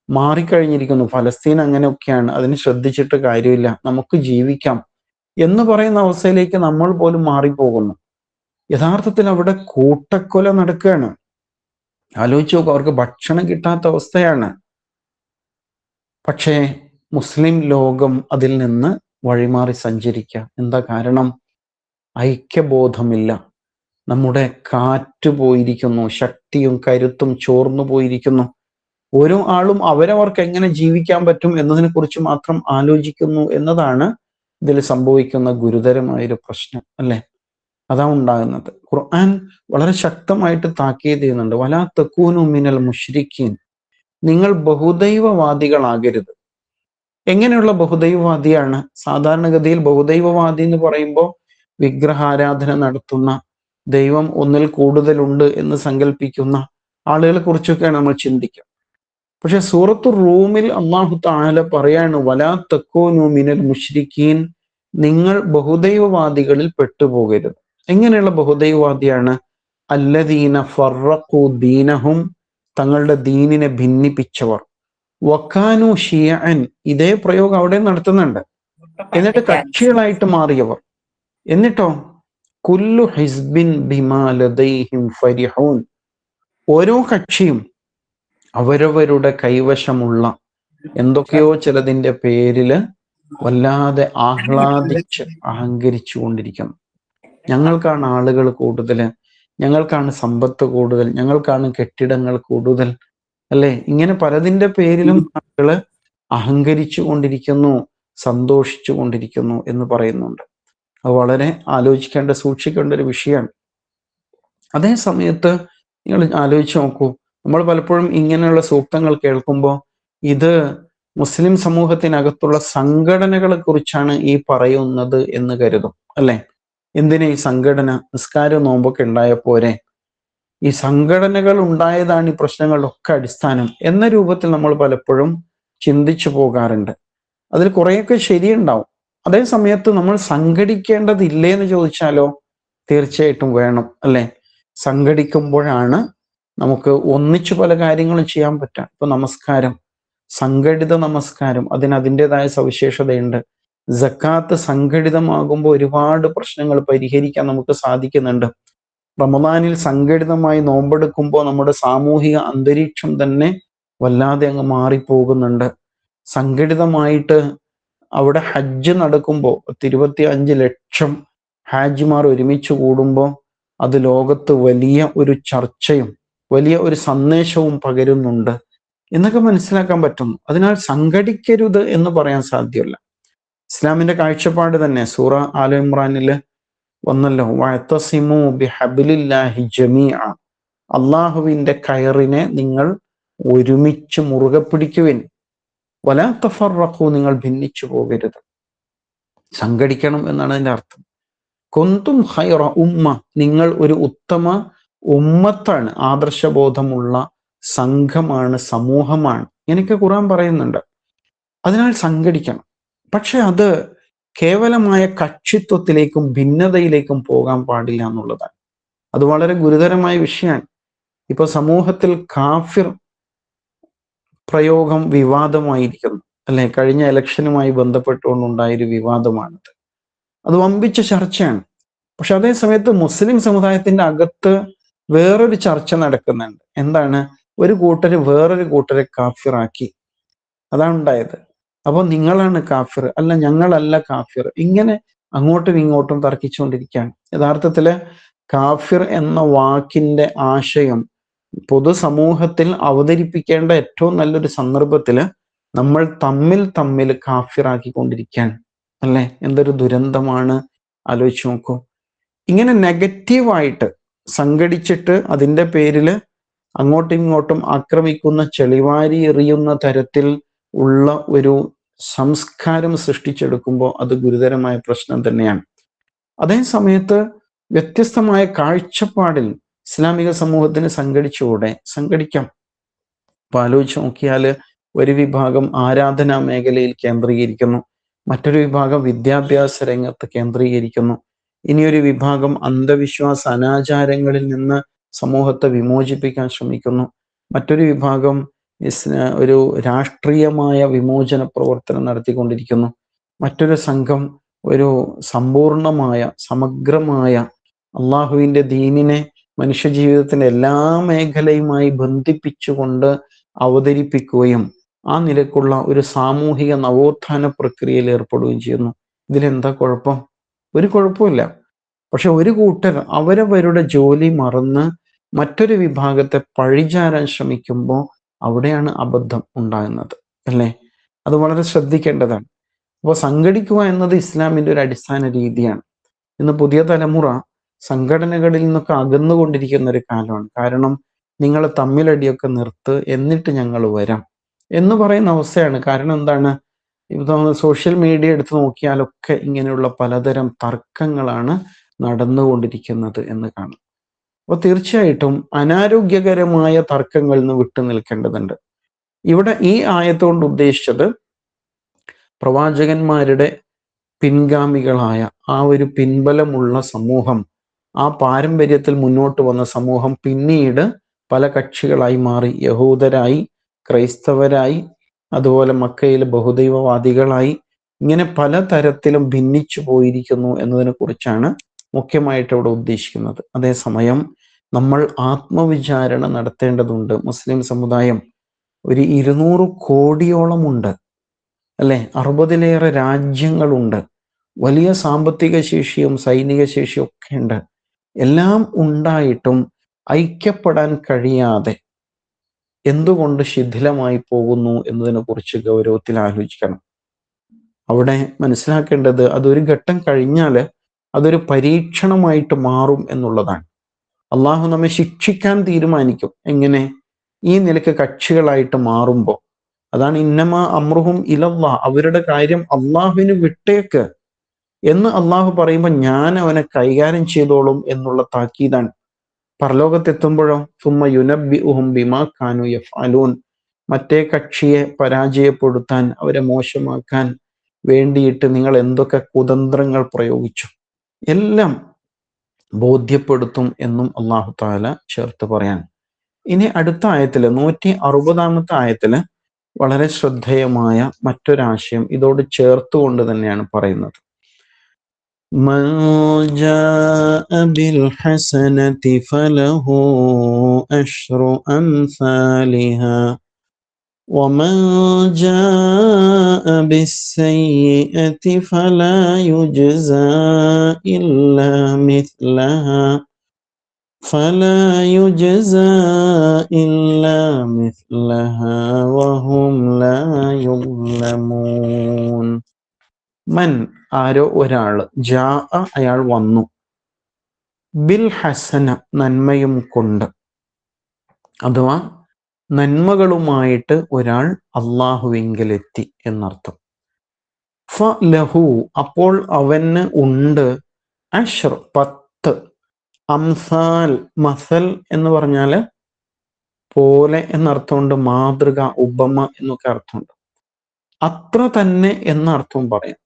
മാറിക്കഴിഞ്ഞിരിക്കുന്നു. ഫലസ്തീൻ അങ്ങനെയൊക്കെയാണ്, അതിന് ശ്രദ്ധിച്ചിട്ട് കാര്യമില്ല, നമുക്ക് ജീവിക്കാം എന്ന് പറയുന്ന അവസ്ഥയിലേക്ക് നമ്മൾ പോലും മാറിപ്പോകുന്നു. യഥാർത്ഥത്തിൽ അവിടെ കൂട്ടക്കൊല നടക്കുകയാണ്. ആലോചിച്ച് നോക്കുക, അവർക്ക് ഭക്ഷണം കിട്ടാത്ത അവസ്ഥയാണ്. പക്ഷേ മുസ്ലിം ലോകം അതിൽ നിന്ന് വഴിമാറി സഞ്ചരിക്കുക. എന്താ കാരണം? ഐക്യബോധമില്ല. നമ്മുടെ കാറ്റ് പോയിരിക്കുന്നു, ശക്തിയും കരുത്തും ചോർന്നു പോയിരിക്കുന്നു. ഓരോ ആളും അവരവർക്ക് എങ്ങനെ ജീവിക്കാൻ പറ്റും എന്നതിനെ കുറിച്ച് മാത്രം ആലോചിക്കുന്നു എന്നതാണ് ഇതിൽ സംഭവിക്കുന്ന ഗുരുതരമായൊരു പ്രശ്നം, അല്ലെ? അതാ ഉണ്ടാകുന്നത്. ഖുർആൻ വളരെ ശക്തമായിട്ട് താക്കീത് ചെയ്യുന്നുണ്ട്, വലാ തകൂനു മിനൽ മുശ്രിക്കീൻ, നിങ്ങൾ ബഹുദൈവവാദികളാകരുത്. എങ്ങനെയുള്ള ബഹുദൈവവാദിയാണ്? സാധാരണഗതിയിൽ ബഹുദൈവവാദി എന്ന് പറയുമ്പോൾ വിഗ്രഹാരാധന നടത്തുന്ന, ദൈവം ഒന്നിൽ കൂടുതലുണ്ട് എന്ന് സങ്കല്പിക്കുന്ന ആളുകളെ കുറിച്ചൊക്കെയാണ് നമ്മൾ ചിന്തിക്കുക. പക്ഷെ സൂറത്തു റൂമിൽ അല്ലാഹു തആല പറയാണ്, വലാ തകൂനു മിനൽ മുശ്രിക്കീൻ, നിങ്ങൾ ബഹുദൈവവാദികളിൽ പെട്ടുപോകരുത്. എങ്ങനെയുള്ള ബഹുദൈവവാദിയാണ്? അല്ലദീന ഫറഖു ദീനഹും, തങ്ങളുടെ ദീനിനെ ഭിന്നിപ്പിച്ചവർ. വക്കാനു ഷിയഅൻ, ഇതേ പ്രയോഗം അവിടെ നടത്തുന്നുണ്ട്. എന്നിട്ട് കക്ഷികളായിട്ട് മാറിയവർ. എന്നിട്ടോ കുല്ലു ഹിസ്ബിൻ ബിമാ ലദൈഹിം ഫരിഹൂൻ, ഓരോ കക്ഷിയും അവരവരുടെ കൈവശമുള്ള എന്തൊക്കെയോ ചിലതിന്റെ പേരില് വല്ലാതെ ആഹ്ലാദിച്ച് അഹങ്കരിച്ചു കൊണ്ടിരിക്കുന്നു. ഞങ്ങൾക്കാണ് ആളുകൾ കൂടുതൽ, ഞങ്ങൾക്കാണ് സമ്പത്ത് കൂടുതൽ, ഞങ്ങൾക്കാണ് കെട്ടിടങ്ങൾ കൂടുതൽ, അല്ലെ? ഇങ്ങനെ പലതിന്റെ പേരിലും ആളുകള് അഹങ്കരിച്ചു കൊണ്ടിരിക്കുന്നു, സന്തോഷിച്ചു കൊണ്ടിരിക്കുന്നു എന്ന് പറയുന്നുണ്ട്. അത് വളരെ ആലോചിക്കേണ്ട, സൂക്ഷിക്കേണ്ട ഒരു വിഷയമാണ്. അതേ സമയത്ത് നിങ്ങൾ ആലോചിച്ച് നോക്കൂ, നമ്മൾ പലപ്പോഴും ഇങ്ങനെയുള്ള സൂക്തങ്ങൾ കേൾക്കുമ്പോൾ ഇത് മുസ്ലിം സമൂഹത്തിനകത്തുള്ള സംഘടനകളെ കുറിച്ചാണ് ഈ പറയുന്നത് എന്ന് കരുതും, അല്ലെ? എന്തിനാ ഈ സംഘടന? നിസ്കാരവും നോമ്പൊക്കെ ഉണ്ടായ പോരെ? ഈ സംഘടനകൾ ഉണ്ടായതാണ് ഈ പ്രശ്നങ്ങളിലൊക്കെ അടിസ്ഥാനം എന്ന രൂപത്തിൽ നമ്മൾ പലപ്പോഴും ചിന്തിച്ചു പോകാറുണ്ട്. അതിൽ കുറേയൊക്കെ ശരിയുണ്ടാവും. അതേ സമയത്ത് നമ്മൾ സംഘടിക്കേണ്ടതില്ലേ എന്ന് ചോദിച്ചാലോ, തീർച്ചയായിട്ടും വേണം, അല്ലെ? സംഘടിക്കുമ്പോഴാണ് നമുക്ക് ഒന്നിച്ചു പല കാര്യങ്ങളും ചെയ്യാൻ പറ്റുക. ഇപ്പൊ നമസ്കാരം, സംഘടിത നമസ്കാരം, അതിന് അതിൻ്റെതായ സവിശേഷതയുണ്ട്. സക്കാത്ത് സംഘടിതമാകുമ്പോൾ ഒരുപാട് പ്രശ്നങ്ങൾ പരിഹരിക്കാൻ നമുക്ക് സാധിക്കുന്നുണ്ട്. റമദാനിൽ സംഘടിതമായി നോമ്പെടുക്കുമ്പോൾ നമ്മുടെ സാമൂഹിക അന്തരീക്ഷം തന്നെ വല്ലാതെ അങ്ങ് മാറിപ്പോകുന്നുണ്ട്. സംഘടിതമായിട്ട് അവിടെ ഹജ്ജ് നടക്കുമ്പോൾ 25 ലക്ഷം ഹാജിമാർ ഒരുമിച്ച് കൂടുമ്പോൾ അത് ലോകത്ത് വലിയ ഒരു ചർച്ചയും വലിയ ഒരു സന്ദേശവും പകരുന്നുണ്ട് എന്നൊക്കെ മനസ്സിലാക്കാൻ പറ്റുന്നു. അതിനാൽ സംഘടിക്കരുത് എന്ന് പറയാൻ സാധ്യമല്ല. ഇസ്ലാമിന്റെ കാഴ്ചപ്പാട് തന്നെ സൂറ ആല ഇമ്രാനില് വന്നല്ലോ, വഅതസിമു ബിഹബ്ലില്ലാഹി ജമീഅ, അള്ളാഹുവിന്റെ കയറിനെ നിങ്ങൾ ഒരുമിച്ച് മുറുകെ പിടിക്കുവിൻ, വലാ തഫറഖു, നിങ്ങൾ ഭിന്നിച്ചു പോകരുത്. സംഘടിക്കണം എന്നാണ് അതിന്റെ അർത്ഥം. കുന്തും ഖൈറ ഉമ്മ, നിങ്ങൾ ഒരു ഉത്തമ ഉമ്മത്താണ്, ആദർശബോധമുള്ള സംഘമാണ്, സമൂഹമാണ്. എനിക്ക് ഖുർആൻ പറയുന്നുണ്ട്. അതിനാൽ സംഘടിക്കണം. പക്ഷെ അത് കേവലമായ കക്ഷിത്വത്തിലേക്കും ഭിന്നതയിലേക്കും പോകാൻ പാടില്ല എന്നുള്ളതാണ്. അത് വളരെ ഗുരുതരമായ വിഷയമാണ്. ഇപ്പൊ സമൂഹത്തിൽ കാഫിർ പ്രയോഗം വിവാദമായിരിക്കുന്നു അല്ലെ? കഴിഞ്ഞ ഇലക്ഷനുമായി ബന്ധപ്പെട്ടുകൊണ്ടുണ്ടായൊരു വിവാദമാണത്. അത് വമ്പിച്ച ചർച്ചയാണ്. പക്ഷെ അതേ സമയത്ത് മുസ്ലിം സമുദായത്തിന്റെ അകത്ത് വേറൊരു ചർച്ച നടക്കുന്നുണ്ട്. എന്താണ്? ഒരു കൂട്ടര് വേറൊരു കൂട്ടരെ കാഫിറാക്കി, അതാണ് ഉണ്ടായത്. അപ്പോൾ നിങ്ങളാണ് കാഫിർ, അല്ല ഞങ്ങളല്ല കാഫിർ, ഇങ്ങനെ അങ്ങോട്ടും ഇങ്ങോട്ടും തർക്കിച്ചുകൊണ്ടിരിക്കുകയാണ്. യഥാർത്ഥത്തില് കാഫിർ എന്ന വാക്കിന്റെ ആശയം പൊതുസമൂഹത്തിൽ അവതരിപ്പിക്കേണ്ട ഏറ്റവും നല്ലൊരു സന്ദർഭത്തില് നമ്മൾ തമ്മിൽ കാഫിറാക്കിക്കൊണ്ടിരിക്കുകയാണ് അല്ലെ? എന്തൊരു ദുരന്തമാണ്, ആലോചിച്ച് നോക്കൂ. ഇങ്ങനെ നെഗറ്റീവായിട്ട് സംഘടിച്ചിട്ട് അതിൻ്റെ പേരില് അങ്ങോട്ടും ഇങ്ങോട്ടും ആക്രമിക്കുന്ന, ചെളിവാരി എറിയുന്ന തരത്തിൽ ഉള്ള ഒരു സംസ്കാരം സൃഷ്ടിച്ചെടുക്കുമ്പോൾ അത് ഗുരുതരമായ പ്രശ്നം തന്നെയാണ്. അതേ സമയത്ത് വ്യത്യസ്തമായ കാഴ്ചപ്പാടിൽ ഇസ്ലാമിക സമൂഹത്തിന് സംഘടിച്ചുകൂടെ? സംഘടിക്കാം. അപ്പൊ ആലോചിച്ച് നോക്കിയാല് ഒരു വിഭാഗം ആരാധനാ മേഖലയിൽ കേന്ദ്രീകരിക്കുന്നു, മറ്റൊരു വിഭാഗം വിദ്യാഭ്യാസ രംഗത്ത് കേന്ദ്രീകരിക്കുന്നു, ഇനിയൊരു വിഭാഗം അന്ധവിശ്വാസ അനാചാരങ്ങളിൽ നിന്ന് സമൂഹത്തെ വിമോചിപ്പിക്കാൻ ശ്രമിക്കുന്നു, മറ്റൊരു വിഭാഗം ഒരു രാഷ്ട്രീയമായ വിമോചന പ്രവർത്തനം നടത്തിക്കൊണ്ടിരിക്കുന്നു, മറ്റൊരു സംഘം ഒരു സമ്പൂർണമായ സമഗ്രമായ അള്ളാഹുവിൻ്റെ ദീനിനെ മനുഷ്യജീവിതത്തിന്റെ എല്ലാ മേഖലയുമായി ബന്ധിപ്പിച്ചുകൊണ്ട് അവതരിപ്പിക്കുകയും ആ നിലക്കുള്ള ഒരു സാമൂഹിക നവോത്ഥാന പ്രക്രിയയിൽ ഏർപ്പെടുകയും ചെയ്യുന്നു. ഇതിലെന്താ കുഴപ്പം? ഒരു കുഴപ്പമില്ല. പക്ഷെ ഒരു കൂട്ടർ അവരവരുടെ ജോലി മറന്ന് മറ്റൊരു വിഭാഗത്തെ പഴിചാരാൻ ശ്രമിക്കുമ്പോൾ അവിടെയാണ് അബദ്ധം ഉണ്ടാകുന്നത് അല്ലേ? അത് വളരെ ശ്രദ്ധിക്കേണ്ടതാണ്. അപ്പോൾ സംഘടിക്കുക എന്നത് ഇസ്ലാമിൻ്റെ ഒരു അടിസ്ഥാന രീതിയാണ്. ഇന്ന് പുതിയ തലമുറ സംഘടനകളിൽ നിന്നൊക്കെ അകന്നുകൊണ്ടിരിക്കുന്ന ഒരു കാലമാണ്. കാരണം നിങ്ങൾ തമ്മിലടിയൊക്കെ നിർത്ത്, എന്നിട്ട് ഞങ്ങൾ വരാം എന്ന് പറയുന്ന അവസ്ഥയാണ്. കാരണം എന്താണ്? ഇപ്പോൾ സോഷ്യൽ മീഡിയ എടുത്ത് നോക്കിയാലൊക്കെ ഇങ്ങനെയുള്ള പലതരം തർക്കങ്ങളാണ് നടന്നുകൊണ്ടിരിക്കുന്നത് എന്ന് കാണാം. അപ്പോൾ തീർച്ചയായിട്ടും അനാരോഗ്യകരമായ തർക്കങ്ങളിൽ നിന്ന് വിട്ടു നിൽക്കേണ്ടതുണ്ട്. ഇവിടെ ഈ ആയത്തുകൊണ്ട് ഉദ്ദേശിച്ചത് പ്രവാചകന്മാരുടെ പിൻഗാമികളായ ആ ഒരു പിൻബലമുള്ള സമൂഹം, ആ പാരമ്പര്യത്തിൽ മുന്നോട്ട് വന്ന സമൂഹം പിന്നീട് പല കക്ഷികളായി മാറി. യഹൂദരായി, ക്രൈസ്തവരായി, അതുപോലെ മക്കയിലെ ബഹുദൈവവാദികളായി, ഇങ്ങനെ പല തരത്തിലും ഭിന്നിച്ചു പോയിരിക്കുന്നു എന്നതിനെ കുറിച്ചാണ് മുഖ്യമായിട്ട് ഇവിടെ ഉദ്ദേശിക്കുന്നത്. അതേസമയം നമ്മൾ ആത്മവിചാരണ നടത്തേണ്ടതുണ്ട്. മുസ്ലിം സമുദായം ഒരു 200 കോടിയോളം ഉണ്ട് അല്ലെ? 60-ലേറെ രാജ്യങ്ങളുണ്ട്. വലിയ സാമ്പത്തിക ശേഷിയും സൈനിക ശേഷിയും ഒക്കെ ഉണ്ട്. എല്ലാം ഉണ്ടായിട്ടും ഐക്യപ്പെടാൻ കഴിയാതെ എന്തുകൊണ്ട് ശിഥിലമായി പോകുന്നു എന്നതിനെ കുറിച്ച് ഗൗരവത്തിൽ ആലോചിക്കണം. അവിടെ മനസ്സിലാക്കേണ്ടത് അതൊരു ഘട്ടം കഴിഞ്ഞാൽ അതൊരു പരീക്ഷണമായിട്ട് മാറും എന്നുള്ളതാണ്. അള്ളാഹു നമ്മെ ശിക്ഷിക്കാൻ തീരുമാനിക്കും. എങ്ങനെ? ഈ നിലയ്ക്ക് കക്ഷികളായിട്ട് മാറുമ്പോൾ. അതാണ് ഇന്നമാ അമ്രുഹും ഇലല്ലാഹ്, അവരുടെ കാര്യം അള്ളാഹുവിന് വിട്ടേക്ക് എന്ന് അള്ളാഹു പറയുമ്പോൾ ഞാൻ അവനെ കൈകാര്യം ചെയ്തോളും എന്നുള്ള താക്കീതാണ്. പരലോകത്തെത്തുമ്പോഴോ സുമ്മ യുനബ്ബിഉഹും ബിമാ കാനൂ യഫ്അലൂൻ, മറ്റേ കക്ഷിയെ പരാജയപ്പെടുത്താൻ, അവരെ മോശമാക്കാൻ വേണ്ടിയിട്ട് നിങ്ങൾ എന്തൊക്കെ കുതന്ത്രങ്ങൾ പ്രയോഗിച്ചു എല്ലാം ബോധ്യപ്പെടുത്തും എന്നും അള്ളാഹു താല ചേർത്ത് പറയാൻ. ഇനി അടുത്ത ആയത്തില് 160-ാമത്തെ ആയത്തില് വളരെ ശ്രദ്ധേയമായ മറ്റൊരാശയം ഇതോട് ചേർത്തുകൊണ്ട് തന്നെയാണ് പറയുന്നത്. മൻ ജാഅ ബിൽ ഹസനതി ഫലഹു അശ്റു അംസാലിഹാ ومن جاء بالسيئة فلا يجزى إلا مثلها وهم لا يظلمون. മൻ ആരോ ഒരാൾ, ജാ അയാൾ വന്നു, ബിൽ ഹസന നന്മയും കൊണ്ട്, അഥവാ നന്മകളുമായിട്ട് ഒരാൾ അള്ളാഹുവിങ്കലെത്തി എന്നർത്ഥം. ഫ ലഹു അപ്പോൾ അവന് ഉണ്ട്, അഷ്ർ 10, അംസാൽ മസൽ എന്ന് പറഞ്ഞാൽ പോലെ എന്നർത്ഥമുണ്ട്, മാതൃക, ഉപമ എന്നൊക്കെ അർത്ഥമുണ്ട്. അത്ര തന്നെ എന്ന അർത്ഥവും പറയാം.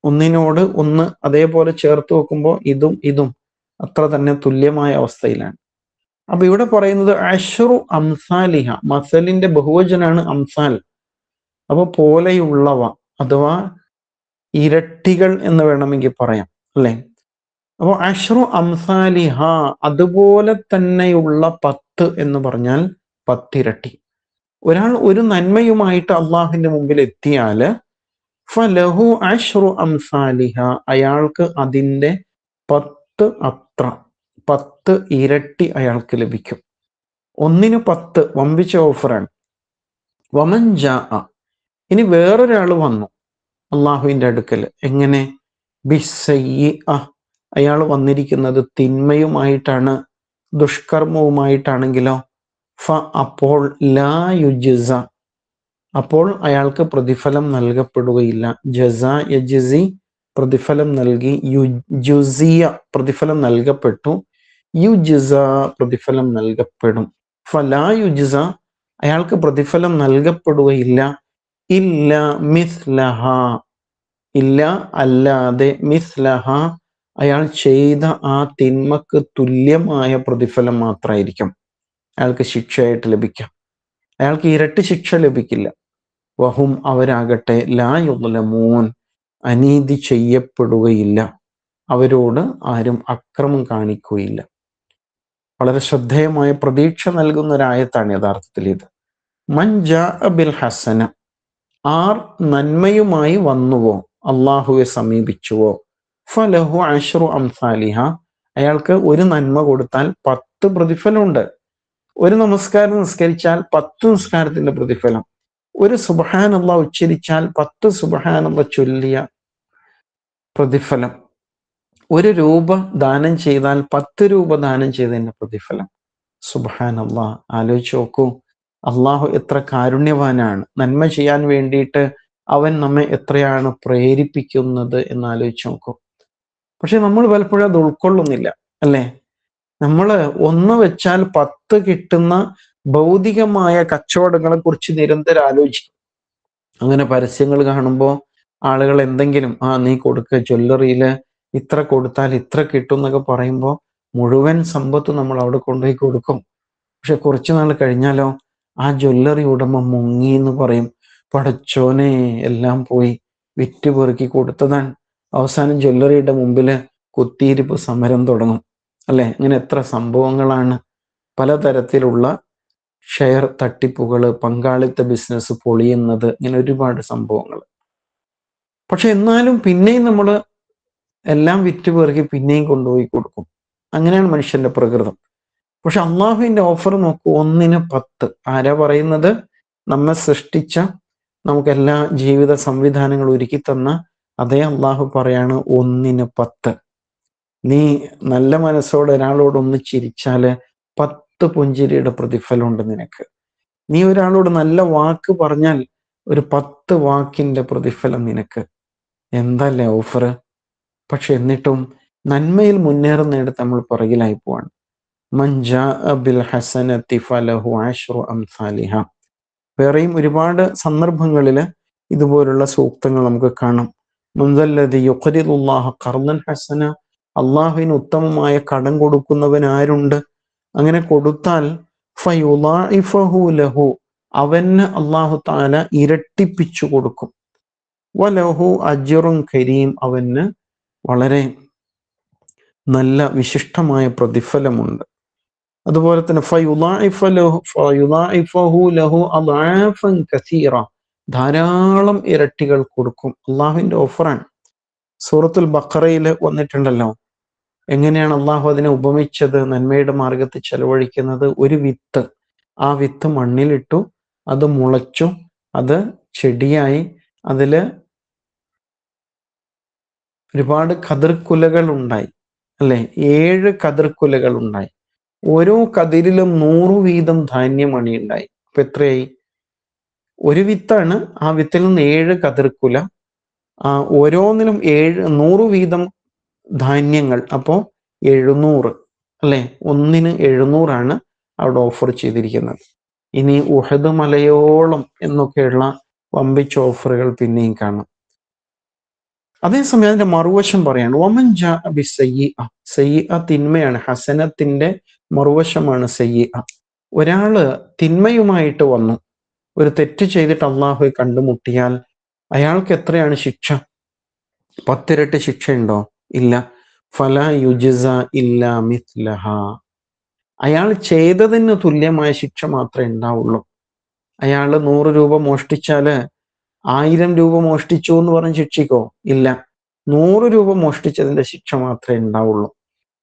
ഒന്നിനോട് ഒന്ന് അതേപോലെ ചേർത്ത് വെക്കുമ്പോൾ ഇതും അത്ര തന്നെ തുല്യമായ അവസ്ഥയിലാണ്. അപ്പൊ ഇവിടെ പറയുന്നത് അഷ്റു അംസാലിഹ, മസലിന്റെ ബഹുവചനാണ് അംസാൽ. അപ്പൊ പോലെയുള്ളവ അഥവാ ഇരട്ടികൾ എന്ന് വേണമെങ്കിൽ പറയാം, അല്ലെ? അപ്പൊ അഷ്റു അംസാലിഹ അതുപോലെ തന്നെയുള്ള 10 എന്ന് പറഞ്ഞാൽ 10 ഇരട്ടി. ഒരാൾ ഒരു നന്മയുമായിട്ട് അള്ളാഹുവിന്റെ മുമ്പിൽ എത്തിയാല് ഫലഹു അഷ്റു അംസാലിഹ അയാൾക്ക് അതിന്റെ 10 ഇരട്ടി അയാൾക്ക് ലഭിക്കും. ഒന്നിന് 10 വമ്പിച്ച ഓഫറാണ്. വമൻ ജാ, ഇനി വേറൊരാൾ വന്നു അള്ളാഹുവിന്റെ അടുക്കൽ, എങ്ങനെ? ബിസ്സയ്യിഅ, അയാൾ വന്നിരിക്കുന്നത് തിന്മയുമായിട്ടാണ്, ദുഷ്കർമ്മവുമായിട്ടാണെങ്കിലോ ഫ അപ്പോൾ ലാ യുജ്സ, അപ്പോൾ അയാൾക്ക് പ്രതിഫലം നൽകപ്പെടുകയില്ല. ജസ യജ്സി പ്രതിഫലം നൽകി, യുജുസിയ പ്രതിഫലം നൽകപ്പെട്ടു, യുജ്സ പ്രതിഫലം നൽകപ്പെടും. ഫലാ യുജ്സ അയാൾക്ക് പ്രതിഫലം നൽകപ്പെടുകയില്ല, ഇല്ല മിസ്ലഹ ഇല്ല അല്ലാതെ, മിസ്ലഹ അയാൾ ചെയ്ത ആ തിന്മക്ക് തുല്യമായ പ്രതിഫലം മാത്രമായിരിക്കും അയാൾക്ക് ശിക്ഷയായിട്ട് ലഭിക്കാം. അയാൾക്ക് ഇരട്ടി ശിക്ഷ ലഭിക്കില്ല. വഹും അവരാകട്ടെ ലാ യുദ്ലമൂൻ അനീതി ചെയ്യപ്പെടുകയില്ല, അവരോട് ആരും അക്രമം കാണിക്കുകയില്ല. വളരെ ശ്രദ്ധേയമായ പ്രതീക്ഷ നൽകുന്ന ഒരായത്താണ് യഥാർത്ഥത്തിൽ ഇത്. മൻ ജാഅ ബിൽ ഹസന, ആർ നന്മയുമായി വന്നുവോ, അള്ളാഹുവെ സമീപിച്ചുവോ, ഫലഹു അഷ്റു അംസാലിഹ അയാൾക്ക് ഒരു നന്മ കൊടുത്താൽ 10 പ്രതിഫലമുണ്ട്. ഒരു നമസ്കാരം നിസ്കരിച്ചാൽ 10 നിസ്കാരത്തിന്റെ പ്രതിഫലം, ഒരു സുബ്ഹാനല്ലാഹ് ഉച്ചരിച്ചാൽ 10 സുബ്ഹാനല്ലാഹ് ചൊല്ലിയ പ്രതിഫലം, 1 രൂപ ദാനം ചെയ്താൽ 10 രൂപ ദാനം ചെയ്തതിന്റെ പ്രതിഫലം. സുബ്ഹാനല്ലാഹ്, ആലോചിച്ച് നോക്കൂ, അള്ളാഹു എത്ര കാരുണ്യവാനാണ്. നന്മ ചെയ്യാൻ വേണ്ടിയിട്ട് അവൻ നമ്മെ എത്രയാണ് പ്രേരിപ്പിക്കുന്നത് എന്ന് ആലോചിച്ച് നോക്കൂ. പക്ഷെ നമ്മൾ പലപ്പോഴും അത് ഉൾക്കൊള്ളുന്നില്ല, അല്ലേ? നമ്മൾ 1 വെച്ചാൽ 10 കിട്ടുന്ന ഭൗതികമായ കച്ചവടങ്ങളെ കുറിച്ച് നിരന്തരം ആലോചിക്കും. അങ്ങനെ പരസ്യങ്ങൾ കാണുമ്പോൾ ആളുകൾ എന്തെങ്കിലും നീ കൊടുക്ക, ജ്വല്ലറിയില് ഇത്ര കൊടുത്താൽ ഇത്ര കിട്ടും എന്നൊക്കെ പറയുമ്പോൾ മുഴുവൻ സമ്പത്ത് നമ്മൾ അവിടെ കൊണ്ടുപോയി കൊടുക്കും. പക്ഷെ കുറച്ചു നാൾ കഴിഞ്ഞാലോ ആ ജ്വല്ലറി ഉടമ മുങ്ങി എന്ന് പറയും. പടച്ചോനെ, എല്ലാം പോയി, വിറ്റ് പെറുക്കി കൊടുത്തതാണ്. അവസാനം ജ്വല്ലറിയുടെ മുമ്പില് കുത്തിയിരിപ്പ് സമരം തുടങ്ങും, അല്ലെ? ഇങ്ങനെ എത്ര സംഭവങ്ങളാണ്. പലതരത്തിലുള്ള ഷെയർ തട്ടിപ്പുകൾ, പങ്കാളിത്ത ബിസിനസ് പൊളിയുന്നത്, ഇങ്ങനെ ഒരുപാട് സംഭവങ്ങൾ. പക്ഷെ എന്നാലും പിന്നെയും നമ്മൾ എല്ലാം വിറ്റ് പെറുക്കി പിന്നെയും കൊണ്ടുപോയി കൊടുക്കും. അങ്ങനെയാണ് മനുഷ്യന്റെ പ്രകൃതം. പക്ഷെ അള്ളാഹുവിന്റെ ഓഫർ നോക്കൂ, 1ന് 10. ആരാ പറയുന്നത്? നമ്മെ സൃഷ്ടിച്ച, നമുക്ക് എല്ലാ ജീവിത സംവിധാനങ്ങളും ഒരുക്കി തന്ന അതേ അള്ളാഹു പറയാണ് 1ന് 10. നീ നല്ല മനസ്സോടെ ഒരാളോട് ഒന്ന് ചിരിച്ചാല് 10 പുഞ്ചിരിയുടെ പ്രതിഫലമുണ്ട് നിനക്ക്. നീ ഒരാളോട് നല്ല വാക്ക് പറഞ്ഞാൽ ഒരു 10 വാക്കിന്റെ പ്രതിഫലം നിനക്ക്. എന്തല്ലേ ഓഫർ! പക്ഷെ എന്നിട്ടും നന്മയിൽ മുന്നേറുന്നിടത്ത് നമ്മൾ പുറകിലായി പോവാണ്. മൻ ജാഅ ബിൽ ഹസനതി ഫലഹു അഷ്റു അംസാലിഹ. വേറെയും ഒരുപാട് സന്ദർഭങ്ങളിൽ ഇതുപോലുള്ള സൂക്തങ്ങൾ നമുക്ക് കാണാം. മുൻദല്ലദി യുഖ്രിദുല്ലാഹ ഖർദൻ ഹസന, അള്ളാഹുവിന് ഉത്തമമായ കടം കൊടുക്കുന്നവൻ ആരുണ്ട്? അങ്ങനെ കൊടുത്താൽ ഫയുളാഇഫഹു ലഹു, അവന് അള്ളാഹു തആല ഇരട്ടിപ്പിച്ചു കൊടുക്കും. വലഹു അജ്റുൻ കരീം, അവന് വളരെ നല്ല വിശിഷ്ടമായ പ്രതിഫലമുണ്ട്. അതുപോലെ തന്നെ ഫയുളാഇഫഹു ലഹു അദ്ആഫൻ കസീറ, ധാരാളം ഇരട്ടികൾ കൊടുക്കും. അള്ളാഹുവിന്റെ ഓഫറാണ്. സൂറത്തുൽ ബഖറയിൽ വന്നിട്ടുണ്ടല്ലോ, എങ്ങനെയാണ് അള്ളാഹു അതിനെ ഉപമിച്ചത്? നന്മയുടെ മാർഗത്തിൽ ചെലവഴിക്കുന്നത്. ഒരു വിത്ത്, ആ വിത്ത് മണ്ണിലിട്ടു, അത് മുളച്ചു, അത് ചെടിയായി, അതില് ഒരുപാട് കതിർക്കുലകൾ ഉണ്ടായി, അല്ലെ? 7 കതിർക്കുലകൾ ഉണ്ടായി. ഓരോ കതിരിലും 100 വീതം ധാന്യമണി ഉണ്ടായി. അപ്പൊ എത്രയായി? ഒരു വിത്താണ്, ആ വിത്തിൽ നിന്ന് 7 കതിർക്കുല, ഓരോന്നിലും 100 വീതം ധാന്യങ്ങൾ. അപ്പോ 700, അല്ലെ? ഒന്നിന് 700 അവിടെ ഓഫർ ചെയ്തിരിക്കുന്നത്. ഇനി ഉഹദ് മലയോളം എന്നൊക്കെയുള്ള വമ്പിച്ച ഓഫറുകൾ പിന്നെയും കാണാം. അതേസമയം അതിന്റെ മറുവശം പറയാണ്, വമൻ ജാഅ ബിസ്സയ്യിഅ, സയ്യിഅ തിന്മയാണ്, ഹസനത്തിന്റെ മറുവശമാണ് സയ്യിഅ. ഒരാള് തിന്മയുമായിട്ട് വന്നു, ഒരു തെറ്റ് ചെയ്തിട്ട് അള്ളാഹുവെ കണ്ടുമുട്ടിയാൽ അയാൾക്ക് എത്രയാണ് ശിക്ഷ? 10 ഇരട്ടി ശിക്ഷയുണ്ടോ? ഇല്ല. ഫലാ യുജ്സ ഇല്ലാ മിത്ലഹ, അയാൾ ചെയ്തതിന് തുല്യമായ ശിക്ഷ മാത്രമേ ഉണ്ടാവുള്ളൂ. അയാൾ 100 രൂപ മോഷ്ടിച്ചാല് 1000 രൂപ മോഷ്ടിച്ചു എന്ന് പറഞ്ഞ് ശിക്ഷിക്കോ? ഇല്ല. 100 രൂപ മോഷ്ടിച്ചതിന്റെ ശിക്ഷ മാത്രമേ ഉണ്ടാവുള്ളൂ.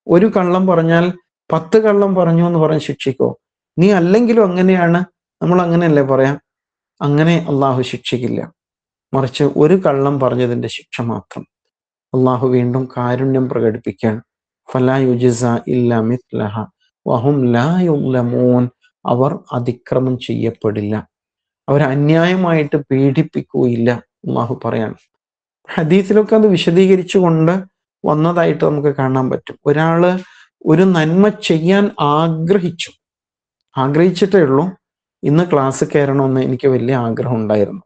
ഒരു കള്ളം പറഞ്ഞാൽ 10 കള്ളം പറഞ്ഞു എന്ന് പറഞ്ഞ് ശിക്ഷിക്കോ? നീ അല്ലെങ്കിലും അങ്ങനെയാണ്, നമ്മൾ അങ്ങനെയല്ലേ പറയാം. അങ്ങനെ അള്ളാഹു ശിക്ഷിക്കില്ല. മറിച്ച് ഒരു കള്ളം പറഞ്ഞതിന്റെ ശിക്ഷ മാത്രം. അള്ളാഹു വീണ്ടും കാരുണ്യം പ്രകടിപ്പിക്കാൻ, ഫലാ യുജ്സ ഇല്ലാ മിത്ലഹ വഹും ലാ യുളമൂൻ, അവർ അതിക്രമം ചെയ്യപ്പെടില്ല, അവർ അന്യായമായിട്ട് പീഡിപ്പിക്കുകയില്ല. അള്ളാഹു പറയാണ്. ഹദീസിലൊക്കെ അത് വിശദീകരിച്ചുകൊണ്ട് വന്നതായിട്ട് നമുക്ക് കാണാൻ പറ്റും. ഒരാള് ഒരു നന്മ ചെയ്യാൻ ആഗ്രഹിച്ചിട്ടേ ഉള്ളൂ. ഇന്ന് ക്ലാസ് കയറണമെന്ന് എനിക്ക് വലിയ ആഗ്രഹം ഉണ്ടായിരുന്നു,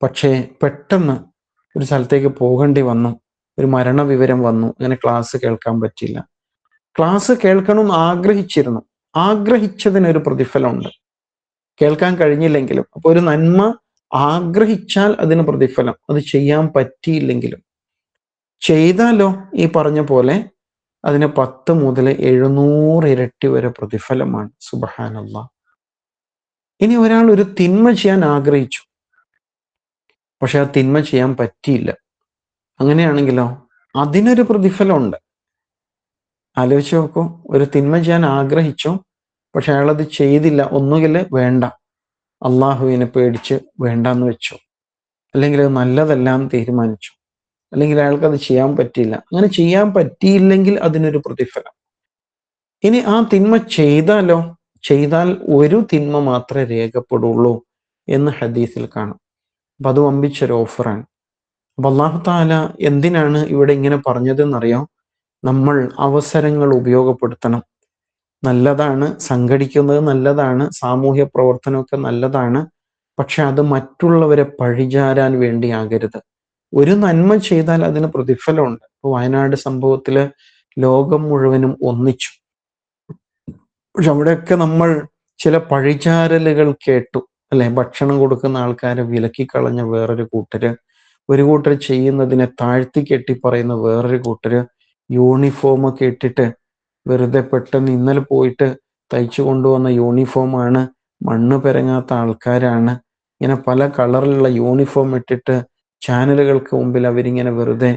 പക്ഷേ പെട്ടെന്ന് ഒരു സ്ഥലത്തേക്ക് പോകേണ്ടി വന്നു, ഒരു മരണവിവരം വന്നു, അങ്ങനെ ക്ലാസ് കേൾക്കാൻ പറ്റില്ല. ക്ലാസ് കേൾക്കണം ആഗ്രഹിച്ചിരുന്നു, ആഗ്രഹിച്ചതിനൊരു പ്രതിഫലമുണ്ട്, കേൾക്കാൻ കഴിഞ്ഞില്ലെങ്കിലും. അപ്പൊ ഒരു നന്മ ആഗ്രഹിച്ചാൽ അതിന് പ്രതിഫലം, അത് ചെയ്യാൻ പറ്റിയില്ലെങ്കിലും. ചെയ്താലോ ഈ പറഞ്ഞ പോലെ അതിന് 10 മുതൽ 700 ഇരട്ടി വരെ പ്രതിഫലമാണ്. സുബ്ഹാനല്ലാഹ്. ഇനി ഒരാൾ ഒരു തിന്മ ചെയ്യാൻ ആഗ്രഹിച്ചു, പക്ഷെ ആ തിന്മ ചെയ്യാൻ പറ്റിയില്ല, അങ്ങനെയാണെങ്കിലോ അതിനൊരു പ്രതിഫലമുണ്ട്. ആലോചിച്ച് നോക്കൂ, ഒരു തിന്മ ചെയ്യാൻ ആഗ്രഹിച്ചു, പക്ഷെ അയാളത് ചെയ്തില്ല. ഒന്നുകിൽ വേണ്ട, അള്ളാഹുവിനെ പേടിച്ച് വേണ്ടാന്ന് വെച്ചു, അല്ലെങ്കിൽ അത് നല്ലതെല്ലാം തീരുമാനിച്ചു, അല്ലെങ്കിൽ അയാൾക്ക് അത് ചെയ്യാൻ പറ്റിയില്ല. അങ്ങനെ ചെയ്യാൻ പറ്റിയില്ലെങ്കിൽ അതിനൊരു പ്രതിഫലം. ഇനി ആ തിന്മ ചെയ്താൽ ഒരു തിന്മ മാത്രമേ രേഖപ്പെടുള്ളൂ എന്ന് ഹദീസിൽ കാണാം. അപ്പൊ അത് വമ്പിച്ചൊരു ഓഫറാണ്. അപ്പൊ അല്ലാഹു തആല എന്തിനാണ് ഇവിടെ ഇങ്ങനെ പറഞ്ഞതെന്നറിയാം? നമ്മൾ അവസരങ്ങൾ ഉപയോഗപ്പെടുത്തണം. നല്ലതാണ്, സംഘടിക്കുന്നത് നല്ലതാണ്, സാമൂഹ്യ പ്രവർത്തനമൊക്കെ നല്ലതാണ്. പക്ഷെ അത് മറ്റുള്ളവരെ പഴിചാരാൻ വേണ്ടി ആകരുത്. ഒരു നന്മ ചെയ്താൽ അതിന് പ്രതിഫലമുണ്ട്. ഇപ്പൊ വയനാട് സംഭവത്തില് ലോകം മുഴുവനും ഒന്നിച്ചു, പക്ഷെ അവിടെയൊക്കെ നമ്മൾ ചില പഴിചാരലുകൾ കേട്ടു, അല്ലെ? ഭക്ഷണം കൊടുക്കുന്ന ആൾക്കാരെ വിലക്കി കളഞ്ഞ വേറൊരു കൂട്ടര്, ഒരു കൂട്ടർ ചെയ്യുന്നതിനെ താഴ്ത്തി കെട്ടി പറയുന്ന വേറൊരു കൂട്ടര്, യൂണിഫോം ഒക്കെ ഇട്ടിട്ട് വെറുതെ പെട്ടെന്ന് ഇന്നലെ പോയിട്ട് തയ്ച്ചു കൊണ്ടുവന്ന യൂണിഫോമാണ്, മണ്ണ് പെരങ്ങാത്ത ആൾക്കാരാണ്, ഇങ്ങനെ പല കളറിലുള്ള യൂണിഫോം ഇട്ടിട്ട് ചാനലുകൾക്ക് മുമ്പിൽ അവരിങ്ങനെ വെറുതെ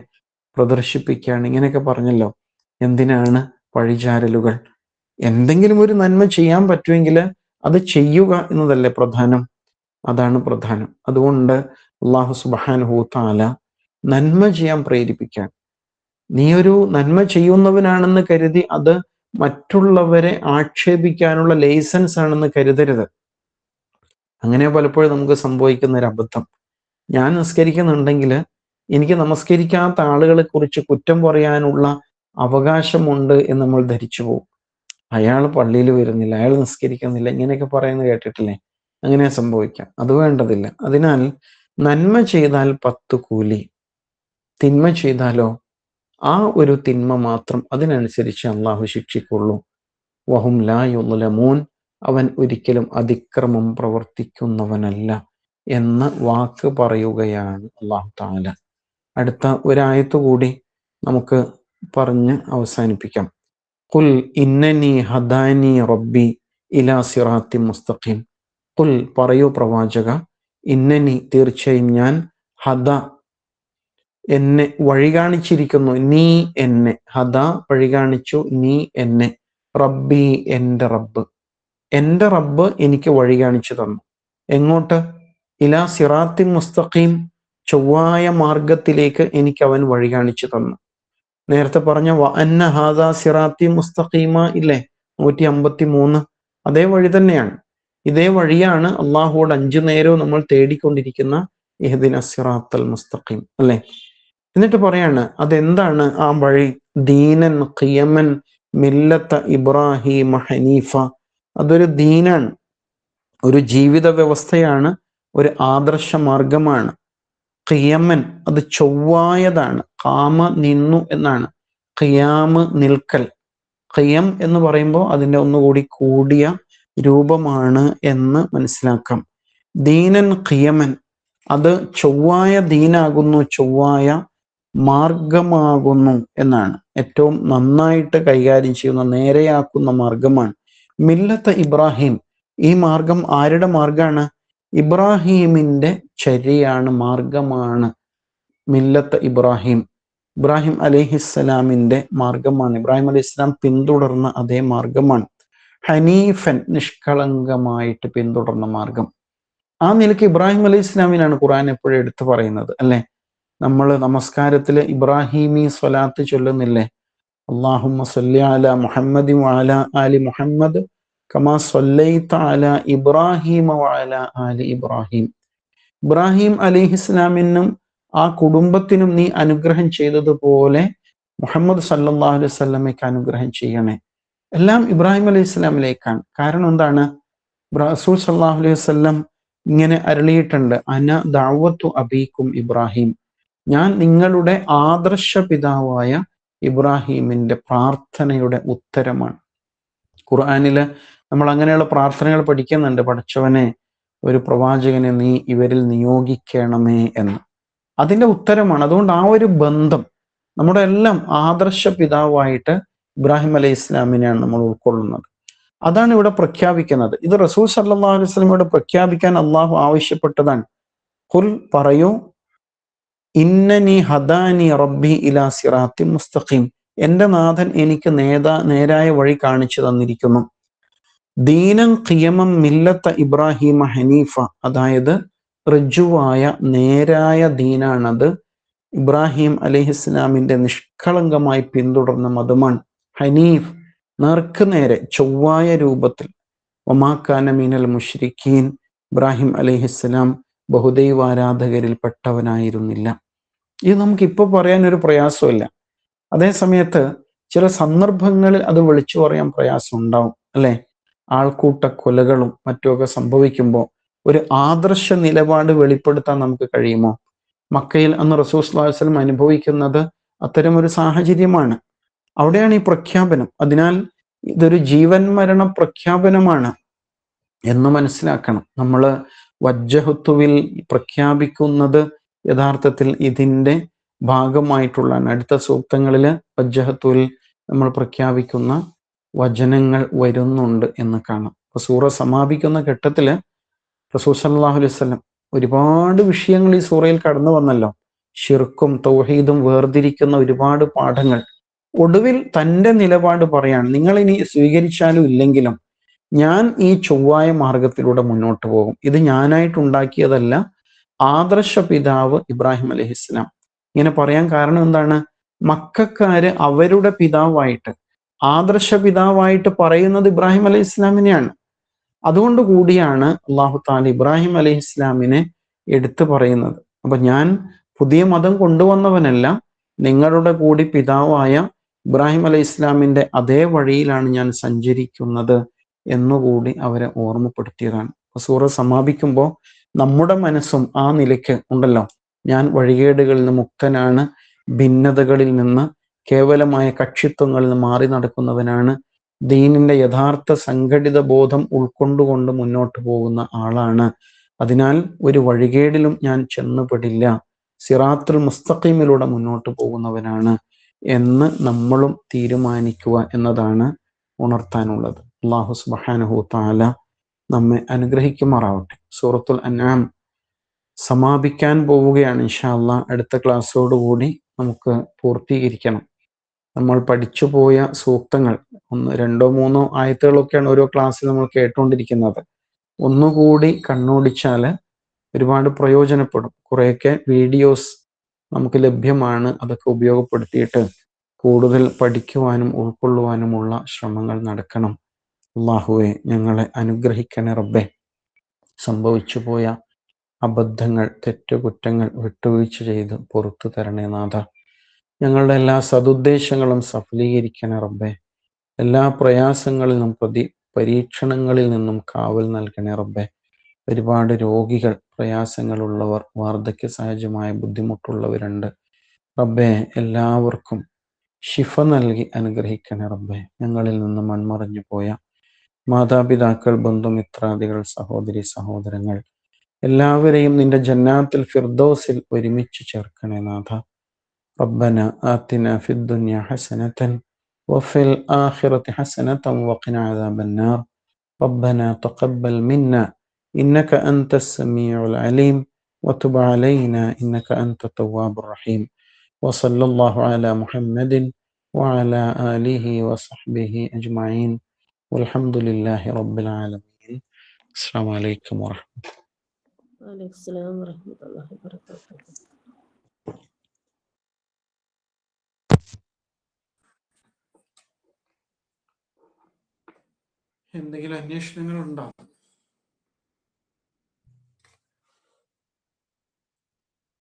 പ്രദർശിപ്പിക്കുകയാണ്. ഇങ്ങനെയൊക്കെ പറഞ്ഞല്ലോ. എന്തിനാണ് പഴിചാരലുകൾ? എന്തെങ്കിലും ഒരു നന്മ ചെയ്യാൻ പറ്റുമെങ്കിൽ അത് ചെയ്യുക എന്നതല്ലേ പ്രധാനം? അതാണ് പ്രധാനം. അതുകൊണ്ട് അല്ലാഹു സുബ്ഹാനഹു തആല നന്മ ചെയ്യാൻ പ്രേരിപ്പിക്കാൻ, നീ ഒരു നന്മ ചെയ്യുന്നവനാണെന്ന് കരുതി അത് മറ്റുള്ളവരെ ആക്ഷേപിക്കാനുള്ള ലൈസൻസ് ആണെന്ന് കരുതരുത്. അങ്ങനെ പലപ്പോഴും നമുക്ക് സംഭവിക്കുന്ന ഒരു അബദ്ധം. ഞാൻ നിസ്കരിക്കുന്നുണ്ടെങ്കിൽ എനിക്ക് നമസ്കരിക്കാത്ത ആളുകളെ കുറിച്ച് കുറ്റം പറയാനുള്ള അവകാശമുണ്ട് എന്ന് നമ്മൾ ധരിച്ചു പോകും. അയാൾ പള്ളിയിൽ വരുന്നില്ല, അയാൾ നിസ്കരിക്കുന്നില്ല, ഇങ്ങനെയൊക്കെ പറയുന്നത് കേട്ടിട്ടില്ലേ? അങ്ങനെ സംഭവിക്കാം. അത് വേണ്ടതില്ല. അതിനാൽ നന്മ ചെയ്താൽ 10 കൂലി, തിന്മ ചെയ്താലോ ആ ഒരു തിന്മ മാത്രം, അതിനനുസരിച്ച് അള്ളാഹു ശിക്ഷിക്കുള്ളൂ. വഹും ലാ യുളമൂൻ, അവൻ ഒരിക്കലും അതിക്രമം പ്രവർത്തിക്കുന്നവനല്ല എന്ന വാക്ക് പറയുകയാണ് അല്ലാഹു തആല. അടുത്ത ഒരായത്ത് കൂടി നമുക്ക് പറഞ്ഞ് അവസാനിപ്പിക്കാം. ഖുൽ ഇന്നനി ഹദാനി റബ്ബി ഇലാ സിറാത്തി മുസ്തഖീം. ഖുൽ പറയൂ പ്രവാചക, ഇന്നനി തീർച്ചയായും ഞാൻ, ഹദ എന്നെ വഴി കാണിച്ചിരിക്കുന്നു, നീ എന്നെ, ഹദ വഴി കാണിച്ചു, നീ എന്നെ, റബ്ബി എൻ്റെ റബ്ബ്, എൻ്റെ റബ്ബ് എനിക്ക് വഴി കാണിച്ചു തന്നു. എങ്ങോട്ട്? ഇലാ സിറാത്തി മുസ്തഖീം, ചൊവ്വായ മാർഗത്തിലേക്ക് എനിക്ക് അവൻ വഴി കാണിച്ചു തന്നു. നേരത്തെ പറഞ്ഞ വ അന്ന ഹാദാ സിറാത്തി മുസ്തഖീമ ഇല്ലേ, 153, അതേ വഴി തന്നെയാണ്. ഇതേ വഴിയാണ് അള്ളാഹുവോട് 5 നേരവും നമ്മൾ തേടിക്കൊണ്ടിരിക്കുന്ന ഇഹ്ദിന സിറാത്തൽ മുസ്തഖീം അല്ലെ. എന്നിട്ട് പറയാണ് അതെന്താണ് ആ വഴി? ദീനൻ ഖിയമൻ മില്ലത്ത ഇബ്രാഹിം ഹനീഫ. അതൊരു ദീനാണ്, ഒരു ജീവിത വ്യവസ്ഥയാണ്, ഒരു ആദർശ മാർഗമാണ്. ഖിയമൻ അത് ചൊവ്വായതാണ്. ഖാമ നിന്നു എന്നാണ്, ഖിയാമ് നിൽക്കൽ. ഖിയം എന്ന് പറയുമ്പോൾ അതിൻ്റെ ഒന്നുകൂടി കൂടിയ രൂപമാണ് എന്ന് മനസ്സിലാക്കാം. ദീനൻ ഖിയമൻ, അത് ചൊവ്വായ ദീനാകുന്നു, ചൊവ്വായ മാർഗമാകുന്നു എന്നാണ്. ഏറ്റവും നന്നായിട്ട് കൈകാര്യം ചെയ്യുന്ന, നേരെയാക്കുന്ന മാർഗമാണ്. മില്ലത്ത് ഇബ്രാഹിം, ഈ മാർഗം ആരുടെ മാർഗമാണ്? ഇബ്രാഹീമിന്റെ ചര്യയാണ്, മാർഗമാണ്. മില്ലത്ത് ഇബ്രാഹിം, ഇബ്രാഹിം അലൈഹിസ്സലാമിന്റെ മാർഗമാണ്. ഇബ്രാഹിം അലൈഹിസ്സലാം പിന്തുടർന്ന അതേ മാർഗമാണ്. ഹനീഫൻ, നിഷ്കളങ്കമായിട്ട് പിന്തുടർന്ന മാർഗം. ആ നിലയ്ക്ക് ഇബ്രാഹിം അലൈഹി ഇസ്ലാമിനാണ് ഖുർആൻ എപ്പോഴും എടുത്തു പറയുന്നത് അല്ലെ. നമ്മൾ നമസ്കാരത്തിൽ ഇബ്രാഹിമി സ്വലാത്ത് ചൊല്ലുന്നില്ലേ? അല്ലാഹുമ്മ സ്വല്ലി അലാ മുഹമ്മദി വഅലാ ആലി മുഹമ്മദ് കമാ സ്വല്ലൈത അലാ ഇബ്രാഹിമ വഅലാ ആലി ഇബ്രാഹിം. ഇബ്രാഹിം അലൈഹിസ്സലാമിനും ആ കുടുംബത്തിനും നീ അനുഗ്രഹം ചെയ്തതുപോലെ മുഹമ്മദ് സല്ലല്ലാഹു അലൈഹി വസല്ലമയ്ക്ക് അനുഗ്രഹം ചെയ്യണേ. എല്ലാം ഇബ്രാഹിം അലൈഹി ഇസ്ലാമിലേക്കാണ്. കാരണം എന്താണ്? റസൂൽ സല്ലല്ലാഹു അലൈഹി വസല്ലം ഇങ്ങനെ അരുളിയിട്ടുണ്ട്, അന ദഅവത്തു അബീക്കും ഇബ്രാഹിം, ഞാൻ നിങ്ങളുടെ ആദർശ പിതാവായ ഇബ്രാഹിമിന്റെ പ്രാർത്ഥനയുടെ ഉത്തരമാണ്. ഖുർആനില് നമ്മൾ അങ്ങനെയുള്ള പ്രാർത്ഥനകൾ പഠിക്കുന്നുണ്ട്. പടച്ചവനെ, ഒരു പ്രവാചകനെ നീ ഇവരിൽ നിയോഗിക്കണമേ എന്ന്. അതിന്റെ ഉത്തരമാണ്. അതുകൊണ്ട് ആ ഒരു ബന്ധം, നമ്മുടെ എല്ലാം ആദർശ പിതാവായിട്ട് ഇബ്രാഹിം അലൈഹി ഇസ്ലാമിനെയാണ് നമ്മൾ ഉൾക്കൊള്ളുന്നത്. അതാണ് ഇവിടെ പ്രഖ്യാപിക്കുന്നത്. ഇത് റസൂൽ സല്ലല്ലാഹു അലൈഹി വസല്ലമയോട് പ്രഖ്യാപിക്കാൻ അള്ളാഹു ആവശ്യപ്പെട്ടതാണ്. ഖുൽ പറയൂ, ഇന്നനി ഹദാനി റബ്ബി ഇലാ സിറാത്തി മുസ്തഖീം, എൻ്റെ നാഥൻ എനിക്ക് നേരായ വഴി കാണിച്ചു തന്നിരിക്കുന്നു. ദീനൻ ഖിയമം മില്ലത്ത ഇബ്രാഹിമ ഹനീഫ, അതായത് ഋജുവായ നേരായ ദീനാണത്. ഇബ്രാഹിം അലൈഹിസ്സലാമിന്റെ നിഷ്കളങ്കമായി പിന്തുടർന്ന മതമാണ് ഹനീഫ്, നേർക്ക് നേരെ ചൊവ്വായ രൂപത്തിൽ. വമാക്കാന മിനൽ മുശ്രിക്കീൻ, ഇബ്രാഹിം അലൈഹിസ്സലാം ബഹുദൈവാരാധകരിൽ പെട്ടവനായിരുന്നില്ല. ഇത് നമുക്കിപ്പോ പറയാനൊരു പ്രയാസമില്ല. അതേ സമയത്ത് ചില സന്ദർഭങ്ങളിൽ അത് വിളിച്ചു പറയാൻ പ്രയാസം ഉണ്ടാവും അല്ലെ. ആൾക്കൂട്ട കൊലകളും മറ്റുമൊക്കെ സംഭവിക്കുമ്പോൾ ഒരു ആദർശ നിലപാട് വെളിപ്പെടുത്താൻ നമുക്ക് കഴിയുമോ? മക്കയിൽ അന്ന് റസൂൽ സ്വല്ലല്ലാഹു അലൈഹി വസല്ലം അനുഭവിക്കുന്നത് അത്തരമൊരു സാഹചര്യമാണ്. അവിടെയാണ് ഈ പ്രഖ്യാപനം. അതിനാൽ ഇതൊരു ജീവൻ മരണ പ്രഖ്യാപനമാണ് എന്ന് മനസ്സിലാക്കണം. നമ്മൾ വജ്ജഹത്തുവിൽ പ്രഖ്യാപിക്കുന്നത് യഥാർത്ഥത്തിൽ ഇതിൻ്റെ ഭാഗമായിട്ടുള്ളതാണ്. അടുത്ത സൂക്തങ്ങളിൽ വജ്ജഹത്തുവിൽ നമ്മൾ പ്രഖ്യാപിക്കുന്ന വചനങ്ങൾ വരുന്നുണ്ട് എന്ന് കാണാം. അപ്പൊ സൂറ സമാപിക്കുന്ന ഘട്ടത്തിൽ റസൂൽ സല്ലല്ലാഹു അലൈഹി വസല്ലം ഒരുപാട് വിഷയങ്ങൾ ഈ സൂറയിൽ കടന്നു വന്നല്ലോ. ശിർക്കും തൗഹീദും വേർതിരിക്കുന്ന ഒരുപാട് പാഠങ്ങൾ. ഒടുവിൽ തൻ്റെ നിലപാട് പറയാണ്, നിങ്ങൾ ഇനി സ്വീകരിച്ചാലും ഇല്ലെങ്കിലും ഞാൻ ഈ ചൊവ്വായ മാർഗത്തിലൂടെ മുന്നോട്ട് പോകും. ഇത് ഞാനായിട്ടുണ്ടാക്കിയതല്ല, ആദർശ പിതാവ് ഇബ്രാഹിം അലൈഹിസ്സലാം. ഇങ്ങനെ പറയാൻ കാരണം എന്താണ്? മക്കക്കാര് അവരുടെ പിതാവായിട്ട്, ആദർശ പിതാവായിട്ട് പറയുന്നത് ഇബ്രാഹിം അലൈഹി ഇസ്ലാമിനെയാണ്. അതുകൊണ്ട് കൂടിയാണ് അള്ളാഹു താല ഇബ്രാഹിം അലൈഹി ഇസ്ലാമിനെ എടുത്തു പറയുന്നത്. അപ്പൊ ഞാൻ പുതിയ മതം കൊണ്ടുവന്നവനല്ല, നിങ്ങളുടെ കൂടി പിതാവായ ഇബ്രാഹിം അലൈഹി ഇസ്ലാമിന്റെ അതേ വഴിയിലാണ് ഞാൻ സഞ്ചരിക്കുന്നത് എന്നുകൂടി അവരെ ഓർമ്മപ്പെടുത്തിയതാണ്. സൂറ സമാപിക്കുമ്പോൾ നമ്മുടെ മനസ്സും ആ നിലയ്ക്ക് ഉണ്ടല്ലോ. ഞാൻ വഴികേടുകളിൽ നിന്ന് മുക്തനാണ്, ഭിന്നതകളിൽ നിന്ന്, കേവലമായ കക്ഷിത്വങ്ങളിൽ നിന്ന് മാറി നടക്കുന്നവനാണ്, ദീനിന്റെ യഥാർത്ഥ സംഘടിത ബോധം ഉൾക്കൊണ്ടുകൊണ്ട് മുന്നോട്ട് പോകുന്ന ആളാണ്. അതിനാൽ ഒരു വഴികേടിലും ഞാൻ ചെന്നുപെടില്ല, സിറാത്തുൽ മുസ്തഖീമിലൂടെ മുന്നോട്ട് പോകുന്നവനാണ് എന്ന് നമ്മളും തീരുമാനിക്കുക എന്നതാണ് ഉണർത്താനുള്ളത്. അല്ലാഹു സുബ്ഹാനഹു തആല നമ്മെ അനുഗ്രഹിക്കുമാറാവട്ടെ. സൂറത്തുൽ അൻആം സമാപിക്കാൻ പോവുകയാണ്. ഇൻഷാ അല്ലാഹ് അടുത്ത ക്ലാസ്സോടുകൂടി നമുക്ക് പൂർത്തീകരിക്കണം. നമ്മൾ പഠിച്ചു പോയ സൂക്തങ്ങൾ 1, 2, 3 ആയത്തുകളൊക്കെയാണ് ഓരോ ക്ലാസ്സിൽ നമ്മൾ കേട്ടുകൊണ്ടിരിക്കുന്നത്. ഒന്നുകൂടി കണ്ണോടിച്ചാൽ ഒരുപാട് പ്രയോജനപ്പെടും. കുറേയൊക്കെ വീഡിയോസ് നമുക്ക് ലഭ്യമാണ്. അതൊക്കെ ഉപയോഗപ്പെടുത്തിയിട്ട് കൂടുതൽ പഠിക്കുവാനും ഉൾക്കൊള്ളുവാനുമുള്ള ശ്രമങ്ങൾ നടക്കണം. അല്ലാഹുവേ, ഞങ്ങളെ അനുഗ്രഹിക്കണേ റബ്ബേ. സംഭവിച്ചു പോയ അബദ്ധങ്ങൾ, തെറ്റുകുറ്റങ്ങൾ വിട്ടുവീഴ്ച ചെയ്ത് പുറത്തു തരണേ നാഥ. ഞങ്ങളുടെ എല്ലാ സതുദ്ദേശങ്ങളും സഫലീകരിക്കണേ റബ്ബേ. എല്ലാ പ്രയാസങ്ങളിൽ നിന്നും പരീക്ഷണങ്ങളിൽ നിന്നും കാവൽ നൽകണേ റബ്ബേ. ഒരുപാട് രോഗികൾ, പ്രയാസങ്ങളുള്ളവർ, വാർദ്ധക്യ സഹജമായ ബുദ്ധിമുട്ടുള്ളവരുണ്ട് റബ്ബേ. എല്ലാവർക്കും ശിഫ നൽകി അനുഗ്രഹിക്കണേ റബ്ബേ. ഞങ്ങളിൽ നിന്ന് മൺമറഞ്ഞു പോയ മാതാപിതാക്കൾ, ബന്ധുമിത്രാദികൾ, സഹോദരി സഹോദരങ്ങൾ എല്ലാവരെയും നിന്റെ ജന്നാത്തുൽ ഫിർദൗസിൽ ഒരുമിച്ച് ചേർക്കണേ നാഥ. റബ്ബന ആതിന ഫിദ് ദുനിയ ഹസനതൻ വഫിൽ ആഖിറതി ഹസനതൻ വഖിന അദാബന്നാർ. റബ്ബന തഖബ്ബൽ മിന്ന ഇന്നക അൻതസ് സമീഉൽ അലീം വതുബ് അലൈന ഇന്നക അൻത തവ്വാബുർ റഹീം. വസല്ലല്ലാഹു അലാ മുഹമ്മദിൻ വഅലാ ആലിഹി വസഹ്ബിഹി അജ്മഈൻ. വൽഹംദുലില്ലാഹി റബ്ബിൽ ആലമീൻ. അസ്സലാമു അലൈക്കും വറഹ്മത്തുള്ളാഹി. വഅലൈക്കും അസ്സലാം വറഹ്മത്തുള്ളാഹി വബറകാതുഹു. എന്തെങ്കിലും അന്വേഷണങ്ങളുണ്ടോ?